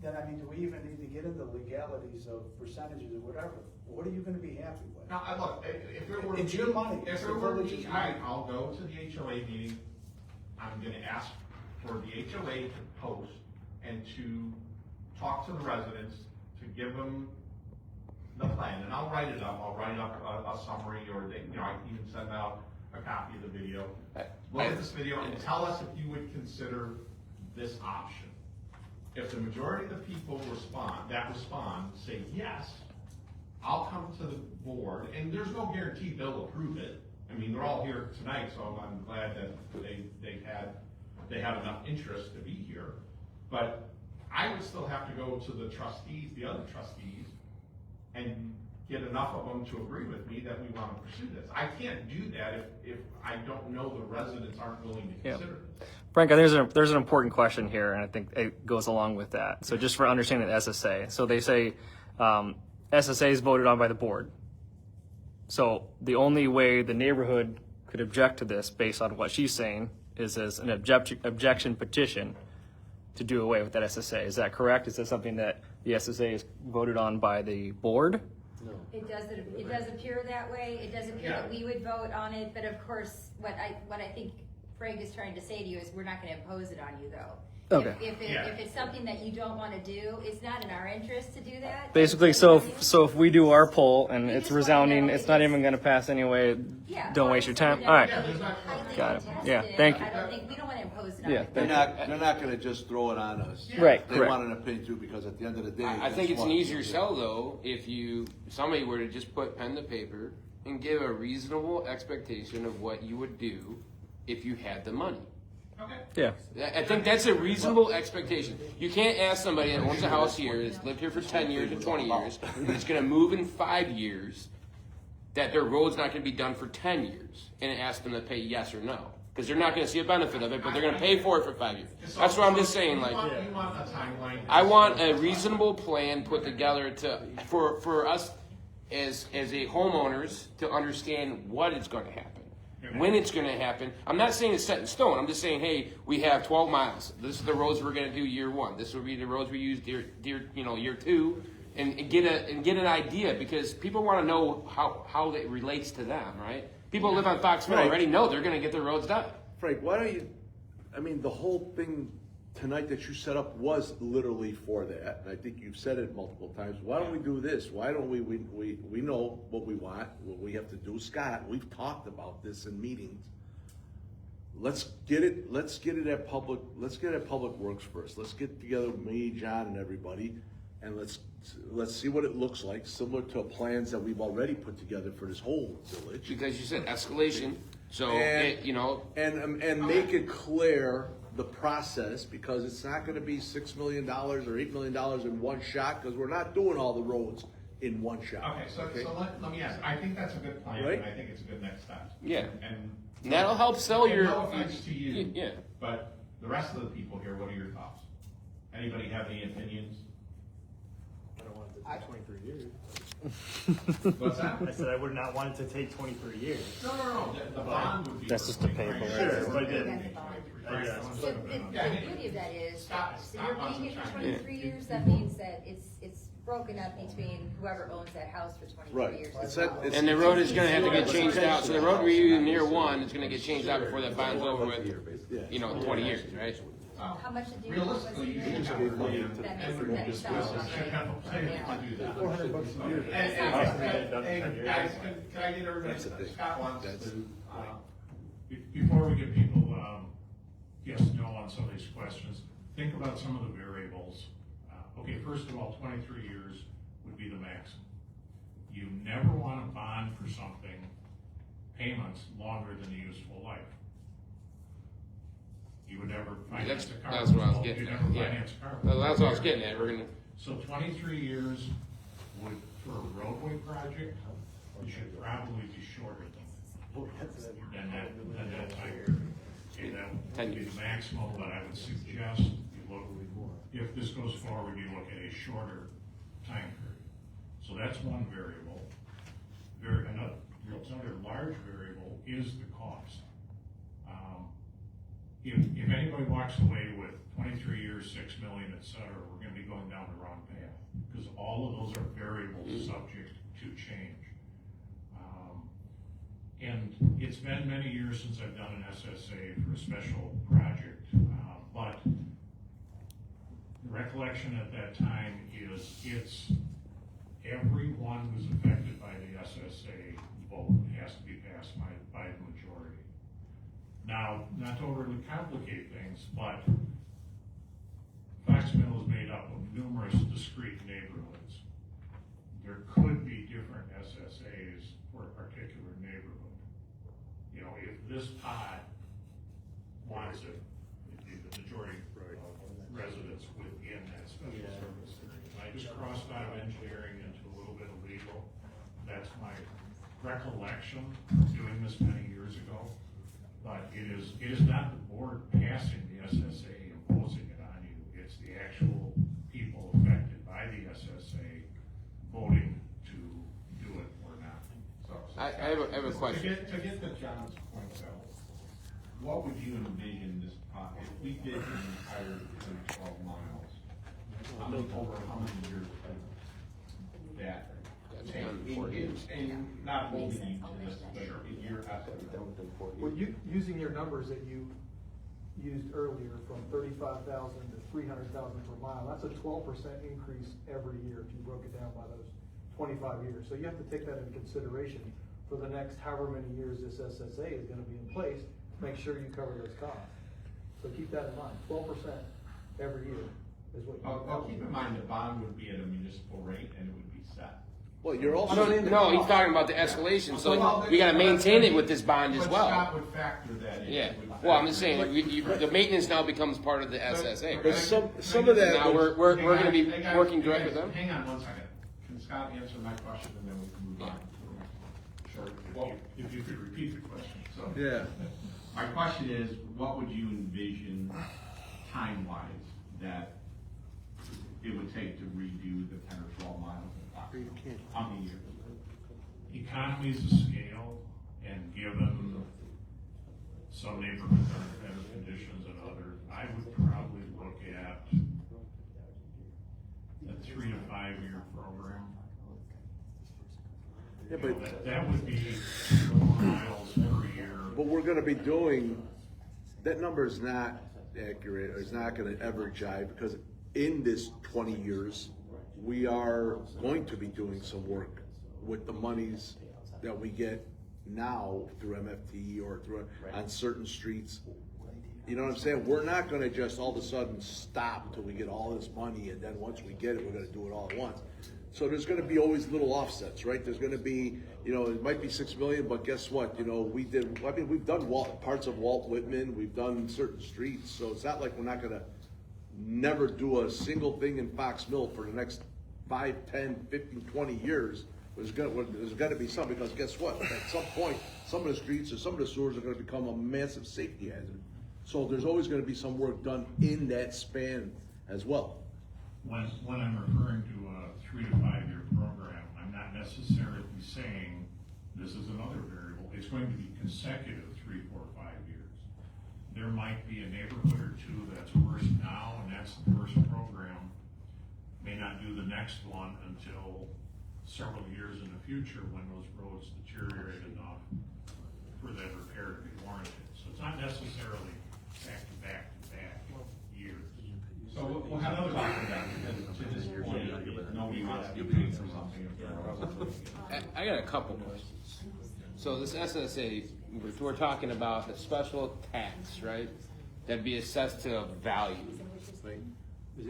then I mean, do we even need to get into legalities of percentages or whatever? What are you gonna be happy with? Now, look, if it were. It's your money. If It's it the were village's me, money. I'll go to the HOA meeting. I'm gonna ask for the HOA to post and to talk to the residents, to give them the plan. And I'll write it up, I'll write up a summary, or they, you know, I can even send out a copy of the video. Look at this video and tell us if you would consider this option. If the majority of the people respond, say yes, I'll come to the board, and there's no guarantee they'll approve it. I mean, they're all here tonight, so I'm glad that they have enough interest to be here. But I would still have to go to the trustees, the other trustees, and get enough of them to agree with me that we want to pursue this. I can't do that if I don't know the residents aren't willing to consider this. Frank, I think there's an important question here, and I think it goes along with that. So just for understanding the SSA, so they say SSA is voted on by the board. So the only way the neighborhood could object to this, based on what she's saying, is as an objection petition to do away with that SSA. Is that correct? Is that something that the SSA is voted on by the board? It does appear that way. It does appear that we would vote on it, but of course, what I think Frank is trying to say to you is we're not going to impose it on you, though. Okay. If it's something that you don't want to do, it's not in our interest to do that. Basically, so if we do our poll and it's just wanna resounding, know it's if not it's- even going to pass anyway. Yeah. Don't waste your time. Highly All right. Got it. contested. Yeah. Thank you. I don't think we don't want to impose it on Yeah, you. They're not gonna just throw it on us. Right, They correct. want an opinion too, because at the end of the day. I think guess it's an what? easier sell though, if somebody were to just put pen to paper and give a reasonable expectation of what you would do if you had the money. Yeah. I think that's a reasonable expectation. You can't ask somebody that owns a house here, that's lived here for 10 years or 20 years, and is gonna move in 5 years, that their road's not gonna be done for 10 years, and ask them to pay yes or no. Because they're not gonna see a benefit of it, but they're gonna pay for it for 5 years. That's what I'm just saying, like, You want a timeline? I want a reasonable plan put together for us as a homeowners to understand what is gonna happen. When it's gonna happen. I'm not saying it's set in stone. I'm just saying, hey, we have 12 miles. This is the roads we're gonna do year 1. This will be the roads we use year 2, and get an idea, because people wanna know how it relates to them, right? People who live on FoxMill already know they're gonna get their roads done. Frank, why don't you, I mean, the whole thing tonight that you set up was literally for that, and I think you've said it multiple times. Why don't we do this? Why don't we know what we want, what we have to do. Scott, we've talked about this in meetings. Let's get it at public works first. Let's get together, me, John, and everybody, and let's see what it looks like, similar to plans that we've already put together for this whole village. Because you said escalation, so, And make it clear the process, because it's not gonna be $6 million or $8 million in one shot, because we're not doing all the roads in one shot. Okay, so let me ask, I think that's a good plan, Right? and I think it's a good next step. Yeah. And that'll help sell your. No offense to you. Yeah. But the rest of the people here, what are your thoughts? Anybody have any opinions? I don't want it to take 23 years. What's that? I said I would not want it to take 23 years. No, the bond would be. That's just the paper. Sure, but then, So the beauty of that is, Scott so you're wants paying it to for chime in. 23 years, that means that it's broken up between whoever owns that house for 23 Right. years. And the road is gonna have to get changed out, so the road we use in year 1 is gonna get changed out before that bond's over with, 20 years, right? How much did you? was it Realistically, you there? just have a plan. That makes and that just sounds and okay. have a plan to do that. $400 a year. And guys, can I get everybody, That's a thing. Scott wants That's- to, Before we give people, yes, no on some of these questions, think about some of the variables. Okay, first of all, 23 years would be the maximum. You never want to bond for something, payments longer than the useful life. You would never finance a car. That's what I was getting You'd at, never yeah. finance a car. That's what I was getting at, So 23 years would, for a roadway project, it should probably be shorter than that time period. Okay, that would be the maximum, but I would suggest you look, if this goes forward, you look at a shorter time period. So that's one variable. Another large variable is the cost. If anybody walks away with 23 years, 6 million, et cetera, we're gonna be going down the wrong path, because all of those are variables subject to change. And it's been many years since I've done an SSA for a special project, but the recollection at that time is it's everyone who's affected by the SSA vote has to be passed by the majority. Now, not to overly complicate things, but FoxMill is made up of numerous discrete neighborhoods. There could be different SSAs for a particular neighborhood. You know, if this pod wants it, it'd be the majority of residents within that special service area. I just crossed out of engineering into a little bit of legal. That's my recollection of doing this many years ago. But it is not the board passing the SSA imposing it on you. It's the actual people affected by the SSA voting to do it or not. So, I have a question. To get to John's point though, what would you envision this, if we did an entire 12 miles, how many years would that take? And not holding you to this, but in your estimate. Well, using your numbers that you used earlier from 35,000 to 300,000 per mile, that's a 12% increase every year if you broke it down by those 25 years. So you have to take that into consideration for the next however many years this SSA is going to be in place. Make sure you cover those costs. So keep that in mind. 12% every year is what. Well, keep in mind the bond would be at a municipal rate and it would be set. Well, you're also. No, he's talking about the escalation, so we gotta maintain it with this bond as But well. Scott would factor that in. Yeah, Would well, I'm factor just saying, the maintenance now becomes part of the SSA, But right? some of that. Now, we're gonna be working direct with them? Hang on one second. Can Scott answer my question and then we can move on? Sure. Well, if you could repeat the question. So. Yeah. My question is, what would you envision time-wise that it would take to redo the 10 or 12 miles in Foxborough? How many years? Economies of scale, and given some neighborhoods are in better conditions than others, I would probably look at a 3 to 5 year program. Yeah, You know, but. that would be 2 miles per year. But we're gonna be doing, that number is not accurate, or it's not gonna ever jive, because in this 20 years, we are going to be doing some work with the monies that we get now through MFT or through, on certain streets. You know what I'm saying? We're not gonna just all of a sudden stop till we get all this money, and then once we get it, we're gonna do it all at once. So there's gonna be always little offsets, right? There's gonna be, you know, it might be 6 million, but guess what? You know, we've done parts of Walt Whitman, we've done certain streets, so it's not like we're not gonna never do a single thing in FoxMill for the next 5, 10, 15, 20 years. There's gotta be some, because guess what? At some point, some of the streets or some of the sewers are gonna become a massive safety hazard. So there's always gonna be some work done in that span as well. When I'm referring to a 3 to 5 year program, I'm not necessarily saying this is another variable. It's going to be consecutive 3, 4, 5 years. There might be a neighborhood or two that's worse now, and that's the first program. May not do the next one until several years in the future when those roads deteriorate enough for that repair to be warranted. So it's not necessarily back to back years. So we'll have another talk about it, because to this point, nobody wants to be paying for something if they're. I got a couple questions. So this SSA, we're talking about a special tax, right? That'd be assessed to value.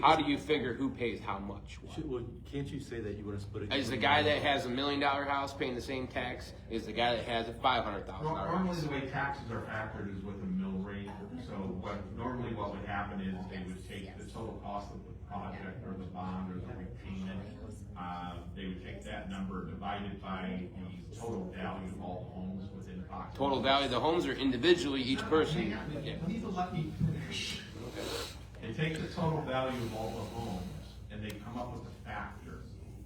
How do you figure who pays how much? Well, can't you say that you want to split it? Is the guy that has $1 million house paying the same tax? Is the guy that has a $500,000 Normally, house? the way taxes are factored is with a mill rate. So normally what would happen is they would take the total cost of the project or the bond or the repayment. They would take that number divided by the total value of all the homes within Fox. Total value of the homes, or individually each person? Hang on, you need to let me finish. They take the total value of all the homes and they come up with a factor.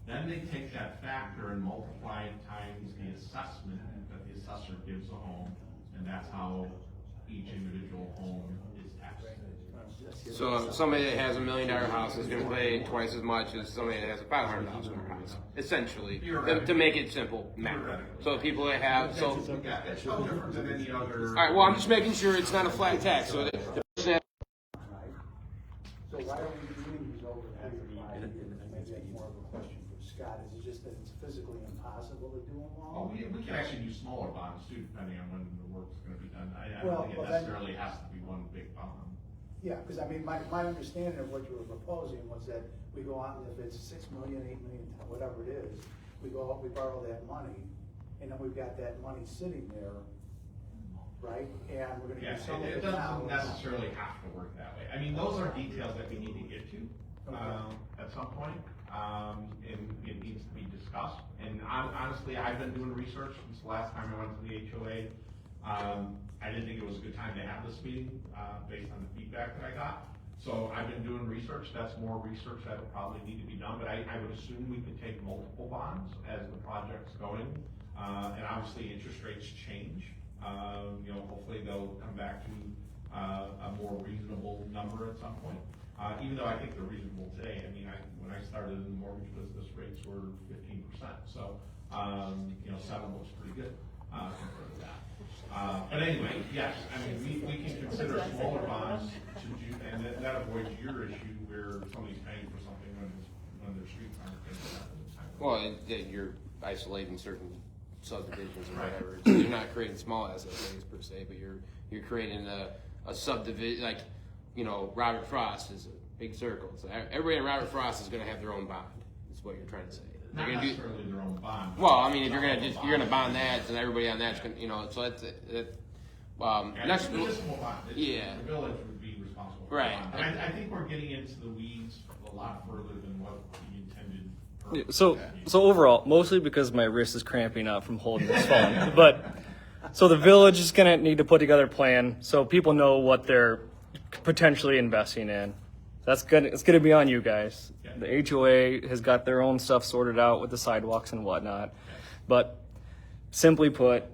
Then they take that factor and multiply it times the assessment that the assessor gives a home, and that's how each individual home is taxed. So somebody that has $1 million house is gonna pay twice as much as somebody that has a $500,000 house, essentially, to make it simple math. So people that have, so. Yeah, it's no different than any other. All right, well, I'm just making sure it's not a flat tax, so the person that So why are we doing these over 3 to 5 years? Maybe that's more of a question for Scott. Is it just possible to do them Well, all? we can actually do smaller bonds too, depending on when the work's gonna be done. I Well, don't think it well, then- necessarily has to be one big bond. Yeah, because I mean, my understanding of what you were proposing was that we go out and if it's 6 million, 8 million, whatever it is, we go out, we borrow that money, and then we've got that money sitting there, right? And we're gonna Yeah, use some of it it now. doesn't necessarily have to work that way. I mean, those are details that we need to get to, at some point. And it needs to be discussed. And honestly, I've been doing research since the last time I went to the HOA. I didn't think it was a good time to have this meeting, based on the feedback that I got. So I've been doing research. That's more research that will probably need to be done, but I would assume we could take multiple bonds as the project's going. And obviously, interest rates change. Hopefully they'll come back to a more reasonable number at some point. Even though I think they're reasonable today. I mean, when I started in the mortgage business, rates were 15%. So, 7 looks pretty good compared to that. But anyway, yes, I mean, we can consider smaller bonds to do, and that avoids your issue where somebody's paying for something when their streets aren't paying for that. Well, and you're isolating certain subdivisions or whatever. So you're not creating small SSAs per se, but you're creating a subdivision, like, Robert Frost is a big circle. So everybody in Robert Frost is gonna have their own bond, is what you're trying to say. They're Not gonna necessarily their own bond. Well, I mean, if you're gonna bond that, then everybody on that's gonna, so that's it. Next, It's a municipal bond. Yeah. The village would be responsible for Right. the bond. And I think we're getting into the weeds a lot further than what the intended Yeah, purpose so of that is. so overall, mostly because my wrist is cramping up from holding this phone, but so the village is gonna need to put together a plan so people know what they're potentially investing in. It's gonna be on you guys. The HOA has got their own stuff sorted out with the sidewalks and whatnot, but simply put,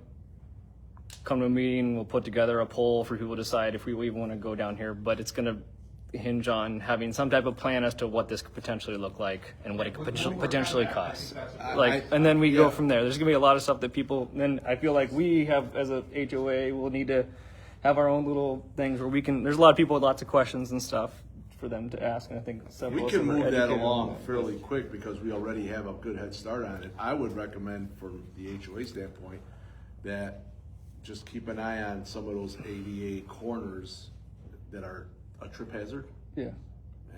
come to a meeting, we'll put together a poll for people to decide if we even want to go down here, but it's gonna hinge on having some type of plan as to what this could potentially look like and what it could potentially cost. And then we go from there. There's gonna be a lot of stuff that people, then I feel like we have, as a HOA, will need to have our own little things where we can, there's a lot of people with lots of questions and stuff for them to ask, and I think several We of can them are move that educated on along that. fairly quick because we already have a good head start on it. I would recommend from the HOA standpoint that just keep an eye on some of those ADA corners that are a trip hazard. Yeah.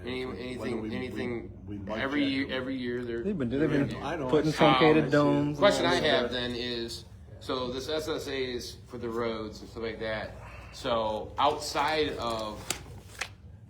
Anything, we might every check. year they're. They've been I know. putting truncated I see. domes. Question and I all that. have then is, so this SSA is for the roads and stuff like that. So outside of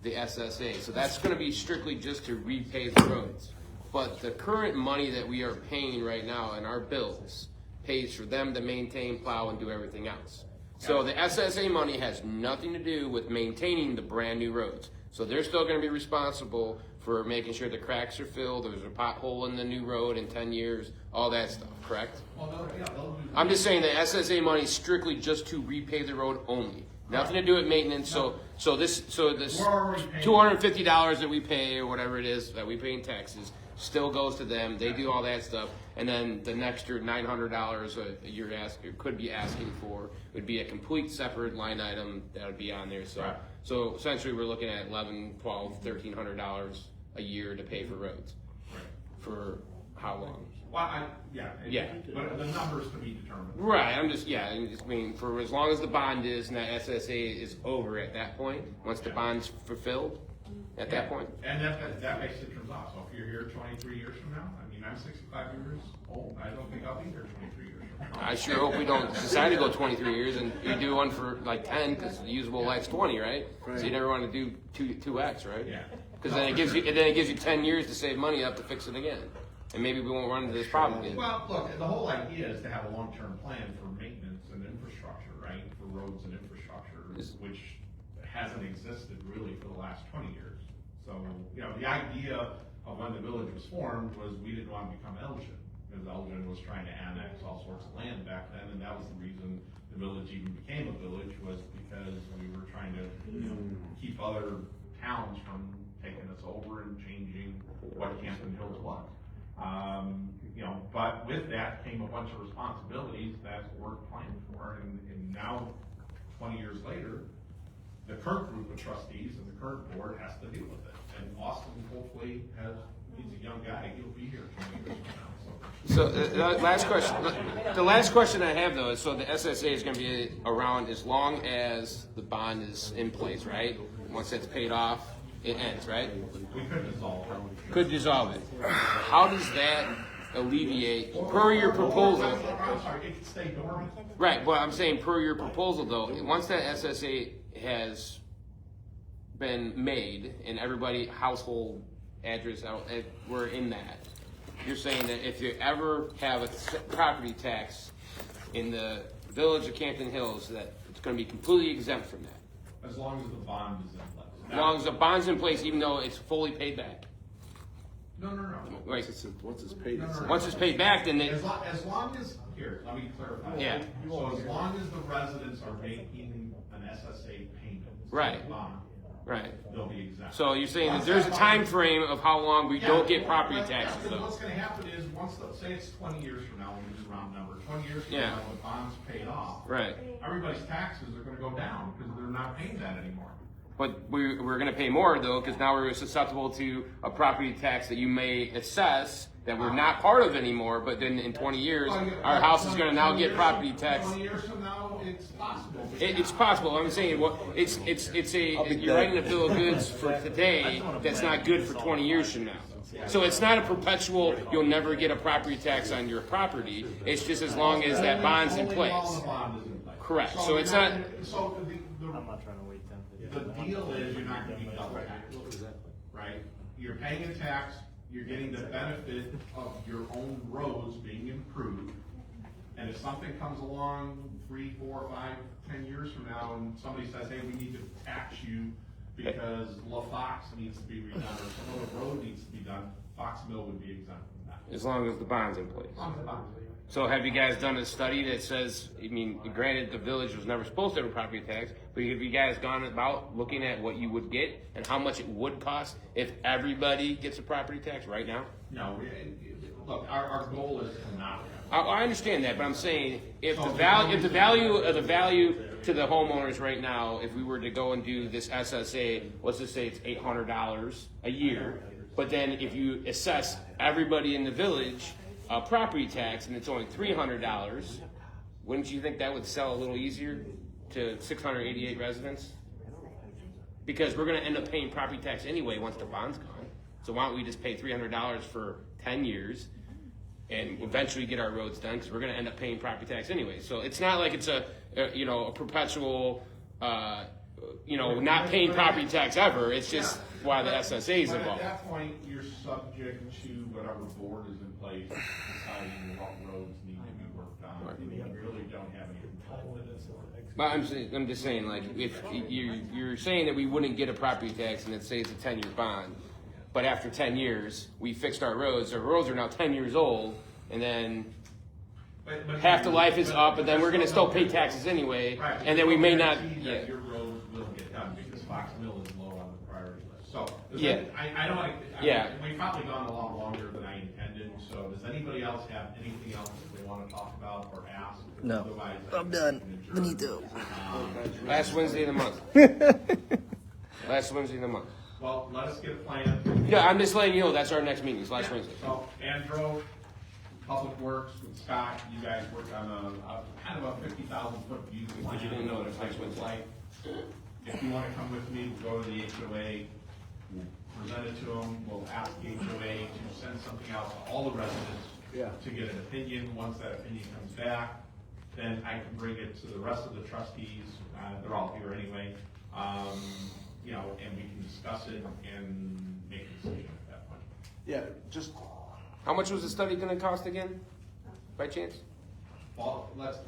the SSA, so that's gonna be strictly just to repave the roads. But the current money that we are paying right now in our bills pays for them to maintain, plow, and do everything else. So the SSA money has nothing to do with maintaining the brand new roads. So they're still gonna be responsible for making sure the cracks are filled, there's a pothole in the new road in 10 years, all that stuff, correct? Well, they'll do. I'm just saying the SSA money is strictly just to repave the road only. Nothing to do with maintenance, so this We're already paying. $250 that we pay or whatever it is that we pay in taxes still goes to them, they do all that stuff, and then the next year $900 you're could be asking for would be a complete separate line item that would be on there, so. Right. So essentially, we're looking at $1,100, $1,200, $1,300 a year to pay for roads. Right. For how long? Well, Yeah. But the numbers to be determined. Right, I mean, for as long as the bond is and that SSA is over at that point, once the bond's fulfilled, at that point. And that makes it turns off. So if you're here 23 years from now, I mean, I'm 65 years old. I don't think I'll be here 23 years from now. I sure hope we don't decide to go 23 years and you do one for like 10 because the usable life's 20, right? So you never want to do 2x, right? Yeah. Because then it gives you 10 years to save money up to fix it again, and maybe we won't run into this problem again. Well, look, the whole idea is to have a long-term plan for maintenance and infrastructure, right? For roads and infrastructure, which hasn't existed really for the last 20 years. So, the idea of when the village was formed was we didn't want to become Elgin, because Elgin was trying to annex all sorts of land back then, and that was the reason the village even became a village, was because we were trying to, keep other towns from taking us over and changing what Hampton Hills was. But with that came a bunch of responsibilities that weren't planned for, and now, 20 years later, the current group of trustees and the current board has to deal with it. And Austin hopefully has He's a young guy, he'll be here 20 years from now, so. So, the last question I have though is, so the SSA is gonna be around as long as the bond is in place, right? Once it's paid off, it ends, right? We could dissolve it. Could dissolve it. How does that alleviate, per your proposal? I'm sorry, it could stay dormant. Right, but I'm saying per your proposal though, once that SSA has been made and everybody, household address, we're in that, you're saying that if you ever have a property tax in the village of Campton Hills, that it's gonna be completely exempt from that? As long as the bond is in place. As long as the bond's in place, even though it's fully paid back? No. Right. Once it's paid, it's Once it's paid back, then they, As long as, here, let me clarify. Yeah. So as long as the residents are making an SSA payment. Right. Bond, right. they'll be exempt. So you're saying that there's a time frame of how long we don't get property taxes Because though? what's gonna happen is, say it's 20 years from now, we'll use a round number, 20 years from Yeah. now, when the bond's paid off. Right. Everybody's taxes are gonna go down, because they're not paying that anymore. But we're gonna pay more though, because now we're susceptible to a property tax that you may assess that we're not part of anymore, but then in 20 years, our house is gonna now get property tax. 20 years from now, it's possible. It's possible, I'm saying, well, you're writing a bill of goods for today that's not good for 20 years from now. So it's not a perpetual, you'll never get a property tax on your property, it's just as long as that bond's in Only while place. the bond is in place. Correct, so it's not, So I'm not trying to wait 10, 15. the deal is, you're not gonna be double taxed, right? You're paying a tax, you're getting the benefit of your own roads being improved. And if something comes along 3, 4, 5, 10 years from now, and somebody says, hey, we need to tax you because LaFox needs to be redone, or some other road needs to be done, FoxMill would be exempt from that. as long as the bond's in place. As long as the bond's in place. So have you guys done a study that says, I mean, granted, the village was never supposed to have a property tax, but have you guys gone about looking at what you would get and how much it would cost if everybody gets a property tax right now? No, look, our goal is to not have. I understand that, but I'm saying, if the value to the homeowners right now, if we were to go and do this SSA, let's just say it's $800 a year, but then if you assess everybody in the village a property tax and it's only $300, wouldn't you think that would sell a little easier to 688 residents? Because we're gonna end up paying property tax anyway once the bond's gone. So why don't we just pay $300 for 10 years and eventually get our roads done, because we're gonna end up paying property tax anyway. So it's not like it's a perpetual, not paying property tax ever, it's just why the SSA is But involved. at that point, you're subject to whatever board is in place, deciding what roads need to be worked on, and you really don't have any control over this. But I'm just saying, like, if you're saying that we wouldn't get a property tax and it says a 10-year bond, but after 10 years, we fixed our roads are now 10 years old, and then But half the life is up, and then we're gonna still pay taxes anyway, Right, and then we may not, guarantee yeah. that your roads will get done, because FoxMill is low on the priority list, so. Yeah. I don't, Yeah. we've probably gone a lot longer than I intended, so does anybody else have anything else that they wanna talk about or ask? No. Otherwise, I'm done. we can Benito. Last Wednesday of the month. Last Wednesday of the month. Well, let us get a plan. Yeah, I'm just letting you know, that's our next meeting, it's last Wednesday. So, Andrew, Public Works, with Scott, you guys worked on a kind of a 50,000 foot view plan. you didn't know it was What next it's Wednesday. like. If you wanna come with me, we'll go to the HOA, we'll present it to them, we'll ask the HOA to send something out to all the residents to get an opinion. Once that opinion comes back, then I can bring it to the rest of the trustees, they're all here anyway, and we can discuss it and make a decision at that point. Yeah, just, How much was the study gonna cost again, by chance? Well, let's